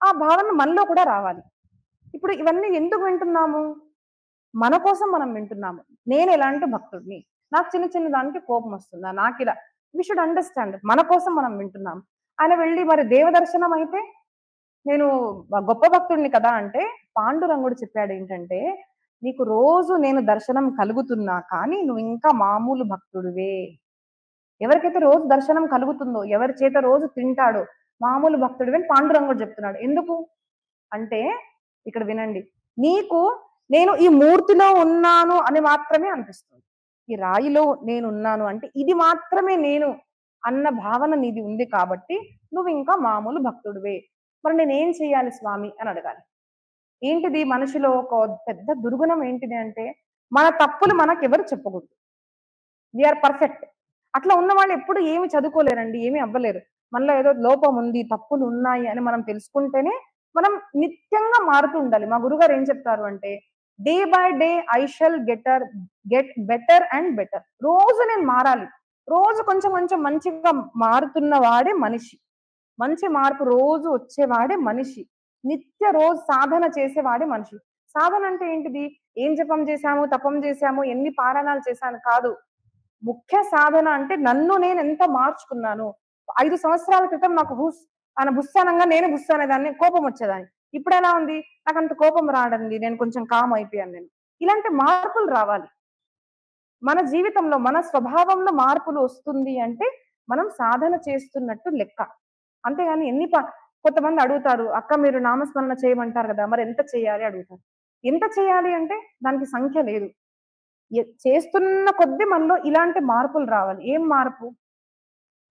S1: ఆ భావన మనలో కూడా రావాలి. ఇప్పుడు ఇవన్నీ ఎందుకు వింటున్నాము? మన కోసం మనం వింటున్నాము. నేనెలాంటి భక్తుడిని? నాకు చిన్న చిన్న దానికి కోపమొస్తుందా? నాకిలా వి షుడ్ అండర్‌స్టాండ్. మన కోసం మనం వింటున్నాం. ఆయన వెళ్లి మరి దేవదర్శనం అయితే నేను గొప్ప భక్తుడిని కదా! అంటే పాండురంగుడు చెప్పాడేంటంటే, "నీకు రోజు నేను దర్శనం కలుగుతున్నా కానీ నువ్వింకా మామూలు భక్తుడివే." ఎవరికైతే రోజు దర్శనం కలుగుతుందో, ఎవరి చేత రోజు తింటాడో, మామూలు భక్తుడివి అని పాండురంగుడు చెప్తున్నాడు. ఎందుకు? అంటే ఇక్కడ వినండి. నీకు నేను ఈ మూర్తిలో ఉన్నాను అని మాత్రమే అనిపిస్తుంది. ఈ రాయిలో నేనున్నాను అంటే ఇది మాత్రమే నేను అన్న భావన నీది ఉంది కాబట్టి నువ్వింకా మామూలు భక్తుడివే. మరి నేనేం చేయాలి స్వామి అని అడగాలి. ఏంటిది మనిషిలో ఒక పెద్ద దుర్గుణం ఏంటిది అంటే, మన తప్పులు మనకెవరు చెప్పకూడదు. We are perfect. అట్లా ఉన్న వాళ్ళు ఎప్పుడు ఏమి చదువుకోలేరండి. ఏమి అవ్వలేరు. మనలో ఏదో లోపం ఉంది, తప్పులున్నాయి అని మనం తెలుసుకుంటేనే మనం నిత్యంగా మారుతూ ఉండాలి. మా గురుగారు ఏం చెప్తారు అంటే, day by day I shall get better and better. రోజు నేను మారాలి. రోజు కొంచెం కొంచెం మంచిగా మారుతున్న వాడే మనిషి. మంచి మార్పు రోజు వచ్చేవాడే మనిషి. రోజు సాధన చేసేవాడే మనిషి. సాధన అంటే ఏంటిది? ఏం జపం చేశాము, తపం చేశాము, ఎన్ని పారాయణాలు చేశాను కాదు. ముఖ్య సాధన అంటే నన్ను నేనెంత మార్చుకున్నాను. 5 సంవత్సరాల క్రితం నాకు బుస్ అనంగా నేనే బుస్ అనేదాన్ని, కోపం వచ్చేదాన్ని. ఇప్పుడెలా ఉంది? నాకంత కోపం రాదండి. నేను కొంచెం కామ్ అయిపోయాను నేను. ఇలాంటి మార్పులు రావాలి. మన జీవితంలో, మన స్వభావంలో మార్పులు వస్తుంది అంటే, మనం సాధన చేస్తున్నట్టు లెక్క. అంతేగాని కొంతమంది అడుగుతారు, "అక్క మీరు నామస్మరణ చేయమంటారు గదా! మరి ఎంత చేయాలి?" అడుగుతారు. ఎంత చేయాలి అంటే దానికి సంఖ్య లేదు. చేస్తున్న కొద్దీ మనలో ఇలాంటి మార్పులు రావాలి. ఏం మార్పు?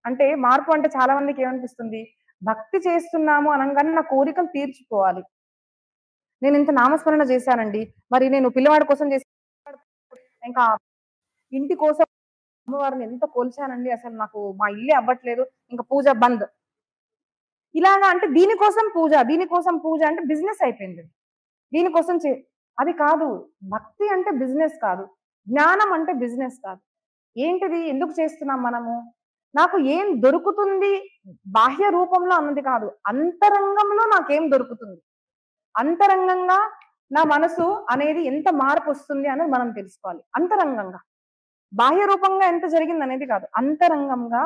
S1: అంటే మార్పు అంటే చాలా మందికి ఏమనిపిస్తుంది? భక్తి చేస్తున్నాము అనంగానే నా కోరికలు తీర్చుకోవాలి. నేనింత నామస్మరణ చేశానండి. మరి నేను పిల్లవాడి కోసం ఇంకా ఇంటి కోసం అమ్మవారిని ఎంత కొలిచానండి. అసలు నాకు మా ఇల్లే అవ్వట్లేదు. ఇంక పూజ బంద్. ఇలాగా అంటే దీనికోసం పూజ అంటే బిజినెస్ అయిపోయింది. దీనికోసం అది కాదు. భక్తి అంటే బిజినెస్ కాదు. జ్ఞానం అంటే బిజినెస్ కాదు. ఏంటిది? ఎందుకు చేస్తున్నాం మనము? నాకు ఏం దొరుకుతుంది బాహ్య రూపంలో అన్నది కాదు. అంతరంగంలో నాకేం దొరుకుతుంది? అంతరంగంగా నా మనసు అనేది ఎంత మార్పొస్తుంది అనేది మనం తెలుసుకోవాలి. అంతరంగంగా. బాహ్య రూపంగా ఎంత జరిగిందనేది కాదు. అంతరంగంగా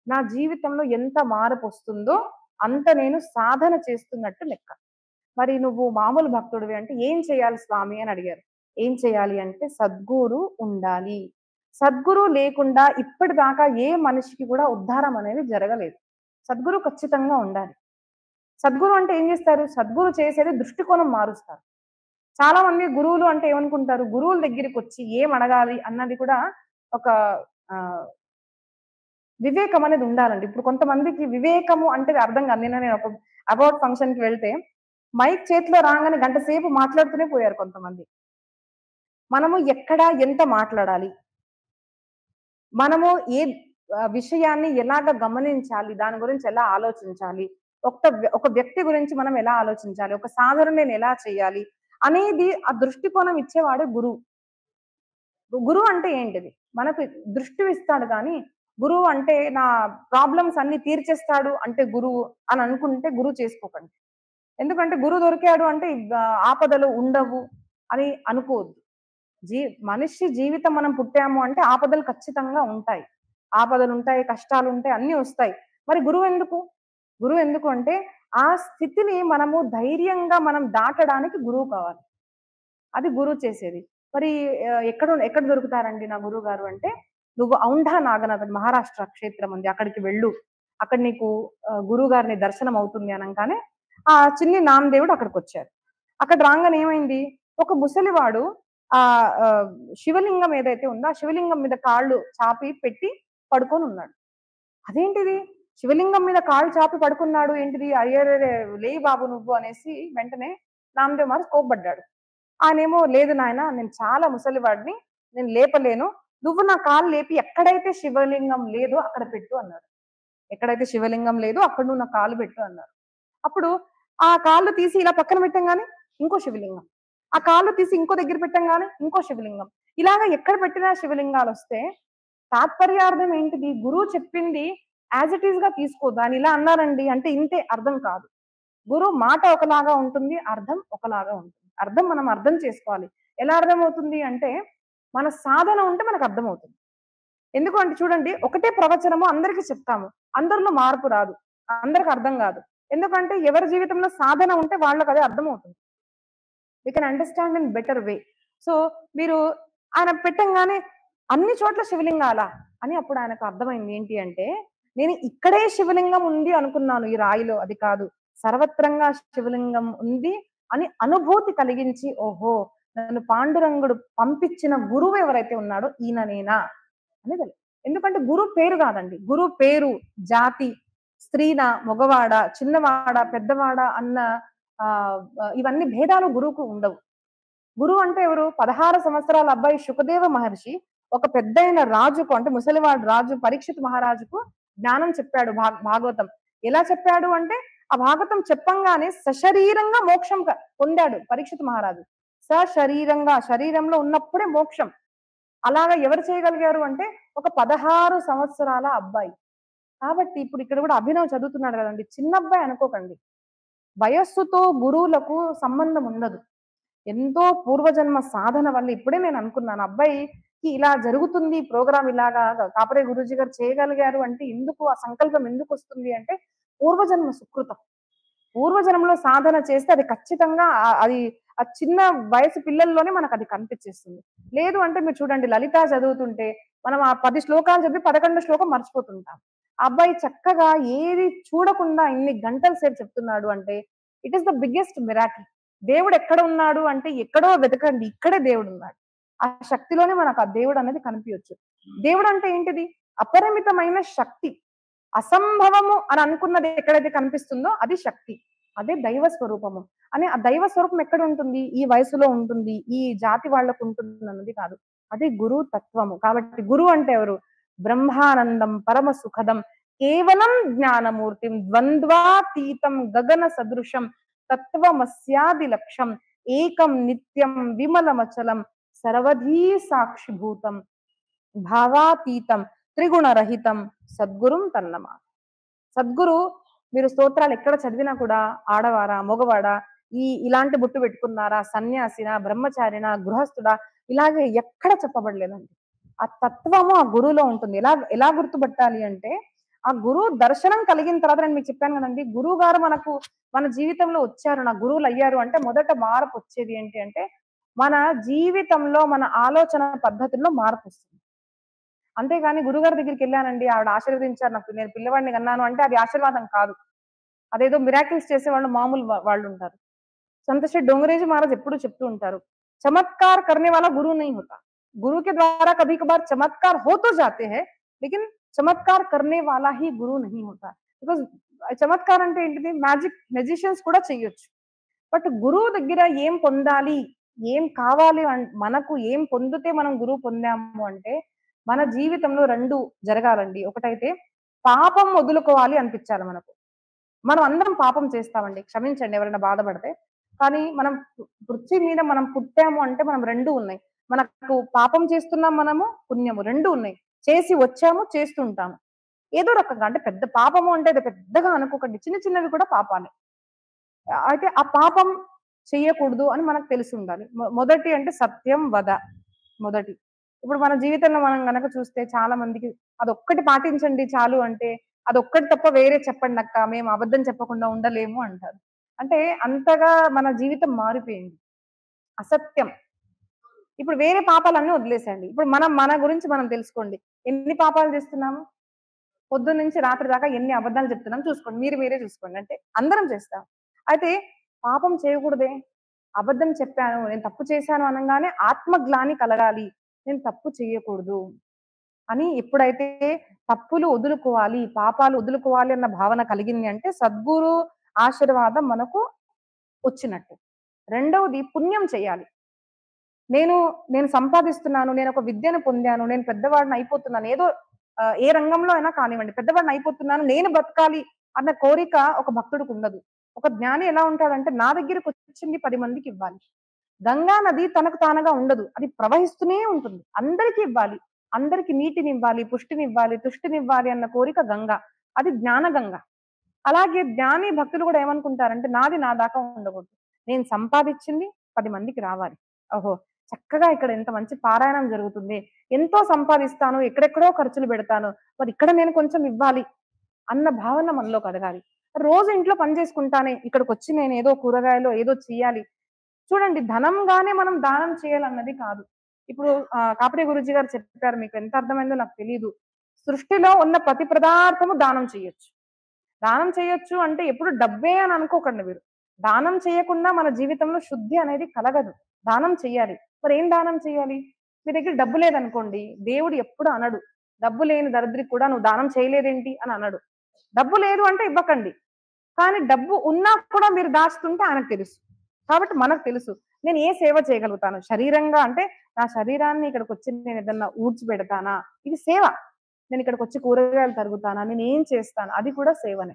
S1: నా జీవితంలో ఎంత మార్పొస్తుందో అంత నేను సాధన చేస్తున్నట్టు లెక్క. మరి నువ్వు మామూలు భక్తుడివి అంటే ఏం చేయాలి స్వామి అని అడిగారు. ఏం చేయాలి అంటే సద్గురు ఉండాలి. సద్గురు లేకుండా ఇప్పటిదాకా ఏ మనిషికి కూడా ఉద్ధారం అనేది జరగలేదు. సద్గురు ఖచ్చితంగా ఉండాలి. సద్గురు అంటే ఏం చేస్తారు? సద్గురు చేసేది దృష్టికోణం మారుస్తారు. చాలా మంది గురువులు అంటే ఏమనుకుంటారు? గురువుల దగ్గరికొచ్చి ఏం అడగాలి అన్నది కూడా ఒక ఆహ్, వివేకం అనేది ఉండాలండి. ఇప్పుడు కొంతమందికి వివేకము అంటే అర్థం కాదు. నేను ఒక అబౌట్ ఫంక్షన్‌కి వెళ్తే మైక్ చేతిలో రాంగానే గంట సేపు మాట్లాడుతూనే పోయారు కొంతమంది. మనము ఎక్కడ ఎంత మాట్లాడాలి? మనము ఏ విషయాన్ని ఎలాగ గమనించాలి? దాని గురించి ఎలా ఆలోచించాలి? ఒక వ్యక్తి గురించి మనం ఎలా ఆలోచించాలి? ఒక సాధన నేను ఎలా చేయాలి? అనేది ఆ దృష్టికోణం ఇచ్చేవాడే గురువు. గురువు అంటే ఏంటిది? మనకు దృష్టి ఇస్తాడు గానీ, గురువు అంటే నా ప్రాబ్లమ్స్ అన్నీ తీర్చేస్తాడు అంటే గురువు అని అనుకుంటే గురువు చేసుకోకండి. ఎందుకంటే గురువు దొరికాడు అంటే ఆపదలు ఉండవు అని అనుకోవద్దు. జీ మనిషి జీవితం మనం పుట్టాము అంటే ఆపదలు ఖచ్చితంగా ఉంటాయి. ఆపదలుంటాయి, కష్టాలుంటాయి, అన్నీ వస్తాయి. మరి గురువెందుకు? గురువెందుకు అంటే, ఆ స్థితిని మనము ధైర్యంగా మనం దాటడానికి గురువు కావాలి. అది గురువు చేసేది. మరి ఎక్కడ దొరుకుతారండి నా గురువుగారు అంటే, "నువ్వు ఔంఢా నాగనాథ్ మహారాష్ట్ర క్షేత్రం ఉంది. అక్కడికి వెళ్ళు. అక్కడ నీకు గురువుగారిని దర్శనం అవుతుంది" అనంగానే ఆ చిన్ని నామదేవుడు అక్కడికొచ్చారు. అక్కడ రాంగానే ఏమైంది? ఒక ముసలివాడు ఆహ్, శివలింగం ఏదైతే ఉందో, ఆ శివలింగం మీద కాళ్ళు చాపి పెట్టి పడుకొనున్నాడు. అదేంటిది? శివలింగం మీద కాళ్ళు చాపి పడుకున్నాడు ఏంటిది? అయ్యరెరే! లేయి బాబు నువ్వు అనేసి వెంటనే నామదేవ్ మహారాజ్ కోప్పడ్డాడు. ఆయనేమో లేదు నాయనా నేను చాలా ముసలివాడిని. నేను లేపలేను. నువ్వు నా కాళ్ళు లేపి ఎక్కడైతే శివలింగం లేదో అక్కడ పెట్టు అన్నాడు. ఎక్కడైతే శివలింగం లేదో అక్కడ నువ్వు నా కాళ్ళు పెట్టు అన్నారు. అప్పుడు ఆ కాళ్ళు తీసి ఇలా పక్కన పెట్టంగానే ఇంకో శివలింగం. ఆ కాళ్ళు తీసి ఇంకో దగ్గర పెట్టంగానే ఇంకో శివలింగం. ఇలాగ ఎక్కడ పెట్టినా శివలింగాలొస్తే తాత్పర్యార్థం ఏంటిది? గురువు చెప్పింది యాజ్ ఇట్ ఈస్‌గా తీసుకోవద్దు. ఆయన ఇలా అన్నారండి అంటే ఇంతే అర్థం కాదు. గురువు మాట ఒకలాగా ఉంటుంది. అర్థం ఒకలాగా ఉంటుంది. మనం అర్థం చేసుకోవాలి. ఎలా అర్థమవుతుంది అంటే, మన సాధన ఉంటే మనకు అర్థమవుతుంది. ఎందుకు అంటే చూడండి, ఒకటే ప్రవచనము అందరికి చెప్తాము. అందరిలో మార్పు రాదు. అందరికి అర్థం కాదు. ఎందుకంటే ఎవరి జీవితంలో సాధన ఉంటే వాళ్ళకదే అర్థమవుతుంది. We can understand in better way. So, మీరు ఆయన పెట్టంగానే అన్ని చోట్ల శివలింగాలా? అని అప్పుడు ఆయనకు అర్థమైంది. ఏంటి అంటే, నేను ఇక్కడే శివలింగం ఉంది అనుకున్నాను ఈ రాయిలో. అది కాదు. సర్వత్రంగా శివలింగం ఉంది అని అనుభూతి కలిగించి, ఓహో! నన్ను పాండురంగుడు పంపించిన గురువు ఎవరైతే ఉన్నాడో ఈయననేనా అని ఎందుకంటే గురువు పేరు కాదండి. గురువు పేరు, జాతి, స్త్రీనా, మగవాడా, చిన్నవాడా, పెద్దవాడా అన్న ఇవన్నీ భేదాలు గురువుకు ఉండవు. గురువు అంటే ఎవరు? 16 సంవత్సరాల అబ్బాయి శుకదేవ మహర్షి ఒక పెద్దయిన రాజుకు, అంటే ముసలివాడు రాజు పరీక్షిత్ మహారాజుకు జ్ఞానం చెప్పాడు, భాగవతం. ఎలా చెప్పాడు అంటే, ఆ భాగవతం చెప్పంగానే సశరీరంగా మోక్షం పొందాడు పరీక్షిత్ మహారాజు. సశరీరంగా, శరీరంలో ఉన్నప్పుడే మోక్షం. అలాగా ఎవరు చేయగలిగారు అంటే, ఒక 16 సంవత్సరాల అబ్బాయి. కాబట్టి ఇప్పుడు ఇక్కడ కూడా అభినవ్ చదువుతున్నాడు కదండి, చిన్న అబ్బాయి అనుకోకండి. వయస్సుతో గురువులకు సంబంధం ఉండదు. ఎంతో పూర్వజన్మ సాధన వల్ల ఇప్పుడే నేను అనుకున్నాను, అబ్బాయికి ఇలా జరుగుతుంది ప్రోగ్రామ్, ఇలాగా కాపరే గురూజీ గారు చేయగలిగారు అంటే ఎందుకు, ఆ సంకల్పం ఎందుకు వస్తుంది అంటే పూర్వజన్మ సుకృతం. పూర్వజన్మలో సాధన చేస్తే అది ఖచ్చితంగా అది ఆ చిన్న వయసు పిల్లల్లోనే మనకు అది కనిపించేస్తుంది. లేదు అంటే మీరు చూడండి, లలిత చదువుతుంటే మనం ఆ 10 శ్లోకాలు చదివి 11 శ్లోకం మర్చిపోతుంటాం. ఆ అబ్బాయి చక్కగా ఏది చూడకుండా ఇన్ని గంటల సేపు చెప్తున్నాడు అంటే it is the biggest miracle. దేవుడు ఎక్కడ ఉన్నాడు అంటే ఎక్కడో వెతకండి, ఇక్కడే దేవుడు ఉన్నాడు. ఆ శక్తిలోనే మనకు ఆ దేవుడు అనేది కనిపించచ్చు. దేవుడు అంటే ఏంటిది? అపరిమితమైన శక్తి. అసంభవము అని అనుకున్నది ఎక్కడైతే కనిపిస్తుందో అది శక్తి, అదే దైవ స్వరూపము. అని ఆ దైవ స్వరూపం ఎక్కడ ఉంటుంది? ఈ వయసులో ఉంటుంది, ఈ జాతి వాళ్ళకు ఉంటుంది అన్నది కాదు, అది గురు తత్వము. కాబట్టి గురువు అంటే ఎవరు? బ్రహ్మానందం పరమ సుఖదం కేవలం జ్ఞానమూర్తిం ద్వంద్వాతీతం గగన సదృశం తత్వమస్యాది లక్ష్యం ఏకం నిత్యం విమలమచలం సర్వధీ సాక్షిభూతం భావాతీతం త్రిగుణరహితం సద్గురుం తన్నమా. సద్గురు, మీరు స్తోత్రాలు ఎక్కడ చదివినా కూడా ఆడవారా మగవాడా, ఇలాంటి బొట్టు పెట్టుకున్నారా, సన్యాసినా బ్రహ్మచారినా గృహస్థుడా, ఇలాగే ఎక్కడ చెప్పబడలేదండి. ఆ తత్వము ఆ గురువులో ఉంటుంది. ఎలా ఎలా గుర్తుపట్టాలి అంటే, ఆ గురువు దర్శనం కలిగిన తర్వాత, నేను మీకు చెప్పాను కదండి, గురువు గారు మనకు మన జీవితంలో వచ్చారు, నా గురువులు అయ్యారు అంటే మొదట మార్పు వచ్చేది ఏంటి అంటే, మన జీవితంలో మన ఆలోచన పద్ధతుల్లో మార్పు వస్తుంది. అంతేగాని గురుగారి దగ్గరికి వెళ్ళానండి, ఆవిడ ఆశీర్వదించారు, నాకు నేను పిల్లవాడిని కన్నాను అంటే అది ఆశీర్వాదం కాదు. అదేదో మిరాకిల్స్ చేసే వాళ్ళు మామూలు వాళ్ళు ఉంటారు. संत श्री डोंगरेजी महाराज ఎప్పుడు చెప్తూ ఉంటారు, चमत्कार करने वाला गुरु नहीं होता, गुरु के द्वारा कभी कभार चमत्कार हो तो जाते हैं, लेकिन चमत्कार करने वाला ही गुरु नहीं होता. बिकॉज చమత్కారం అంటే ఏంటిది? మ్యాజిక్, మెజిషియన్స్ కూడా చేయొచ్చు. బట్ గురువు దగ్గర ఏం పొందాలి, ఏం కావాలి, మనకు ఏం పొందితే మనం గురువు పొందాము అంటే, మన జీవితంలో రెండు జరగాలండి. ఒకటైతే పాపం వదులుకోవాలి అనిపించాలి మనకు. మనం అందరం పాపం చేస్తామండి, క్షమించండి ఎవరైనా బాధపడితే. కానీ మనం పృథ్వీ మీద మనం పుట్టాము అంటే మనం రెండు ఉన్నాయి. మనకు పాపం చేస్తున్నాం, మనము పుణ్యము రెండు ఉన్నాయి. చేసి వచ్చాము, చేస్తుంటాము ఏదో రకంగా. అంటే పెద్ద పాపము అంటే అది పెద్దగా అనుకోకండి, చిన్న చిన్నవి కూడా పాపాలే. అయితే ఆ పాపం చెయ్యకూడదు అని మనకు తెలిసి ఉండాలి. మొదటి అంటే సత్యం వద, మొదటి. ఇప్పుడు మన జీవితంలో మనం గనక చూస్తే చాలా మందికి అదొక్కటి పాటించండి చాలు అంటే, అదొక్కటి తప్ప వేరే చెప్పండి అక్క, మేము అబద్ధం చెప్పకుండా ఉండలేము అంటారు. అంటే అంతగా మన జీవితం మారిపోయింది. అసత్యం. ఇప్పుడు వేరే పాపాలన్నీ వదిలేసండి. ఇప్పుడు మన గురించి మనం తెలుసుకోండి. ఎన్ని పాపాలు చేస్తున్నాము? పొద్దున్న నుంచి రాత్రి దాకా ఎన్ని అబద్ధాలు చెప్తున్నాం చూసుకోండి. మీరే చూసుకోండి. అంటే అందరం చేస్తాం. అయితే పాపం చేయకూడదే? అబద్ధం చెప్పాను, నేను తప్పు చేశాను అనంగానే ఆత్మగ్లాని కలగాలి. నేను తప్పు చేయకూడదు అని ఎప్పుడైతే తప్పులు వదులుకోవాలి, పాపాలు వదులుకోవాలి అన్న భావన కలిగింది అంటే సద్గురు ఆశీర్వాదం మనకు వచ్చినట్టు. రెండవది పుణ్యం చేయాలి. నేను సంపాదిస్తున్నాను, నేను ఒక విద్యను పొందాను, నేను పెద్దవాడిని అయిపోతున్నాను, ఏదో ఏ రంగంలో అయినా కానివ్వండి, పెద్దవాడిని అయిపోతున్నాను, నేను బతకాలి అన్న కోరిక ఒక భక్తుడికి ఉండదు. ఒక జ్ఞాని ఎలా ఉంటాడంటే, నా దగ్గరకు వచ్చింది 10 మందికి ఇవ్వాలి. గంగా నది తనకు తానుగా ఉండదు, అది ప్రవహిస్తూనే ఉంటుంది. అందరికీ ఇవ్వాలి, అందరికి నీటినివ్వాలి, పుష్టినివ్వాలి, తుష్టినివ్వాలి అన్న కోరిక గంగ. అది జ్ఞాన గంగ. అలాగే జ్ఞాని భక్తులు కూడా ఏమనుకుంటారంటే, నాది నా దాకా ఉండకూడదు, నేను సంపాదించింది 10 మందికి రావాలి. ఓహో, చక్కగా ఇక్కడ ఎంత మంచి పారాయణం జరుగుతుంది, ఎంతో సంపాదిస్తాను, ఎక్కడెక్కడో ఖర్చులు పెడతాను, మరి ఇక్కడ నేను కొంచెం ఇవ్వాలి అన్న భావన మనలో కలగాలి. రోజు ఇంట్లో పని చేసుకుంటానే ఇక్కడికి వచ్చి నేను ఏదో కూరగాయలు ఏదో చెయ్యాలి. చూడండి, ధనంగానే మనం దానం చేయాలన్నది కాదు. ఇప్పుడు కాపరే గురూజీ గారు చెప్పారు, మీకు ఎంత అర్థమైందో నాకు తెలియదు. సృష్టిలో ఉన్న ప్రతి పదార్థము దానం చేయొచ్చు. దానం చేయొచ్చు అంటే ఎప్పుడు డబ్బే అని అనుకోకండి మీరు. దానం చేయకుండా మన జీవితంలో శుద్ధి అనేది కలగదు. దానం చెయ్యాలి. మరి ఏం దానం చేయాలి? మీ దగ్గర డబ్బు లేదనుకోండి, దేవుడు ఎప్పుడు అనడు, డబ్బు లేని దరిద్రికి కూడా నువ్వు దానం చేయలేదేంటి అని అనడు. డబ్బు లేదు అంటే ఇవ్వకండి. కానీ డబ్బు ఉన్నా కూడా మీరు దాచుతుంటే ఆయనకు తెలుసు. కాబట్టి మనకు తెలుసు. నేను ఏ సేవ చేయగలుగుతాను? శరీరంగా అంటే నా శరీరాన్ని ఇక్కడికొచ్చి నేనేదన్నా ఊడ్చిపెడతానా? ఇది సేవ. నేనిక్కడికొచ్చి కూరగాయలు తరుగుతానా? నేనేం చేస్తాను? అది కూడా సేవనే.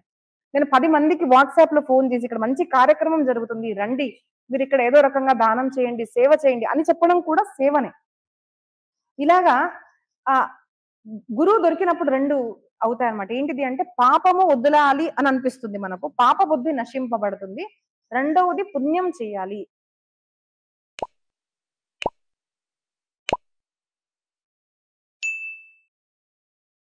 S1: నేను 10 మందికి వాట్సాప్‌లో ఫోను చేసి ఇక్కడ మంచి కార్యక్రమం జరుగుతుంది. రండి. మీరిక్కడ ఏదో రకంగా దానం చేయండి, సేవ చేయండి అని చెప్పడం కూడా సేవనే. ఇలాగా ఆహ్, గురువు దొరికినప్పుడు 2 అవుతాయన్నమాట. ఏంటిది అంటే పాపము వదలాలి అని అనిపిస్తుంది మనకు. పాప బుద్ధి నశింపబడుతుంది. రెండవది పుణ్యం చేయాలి.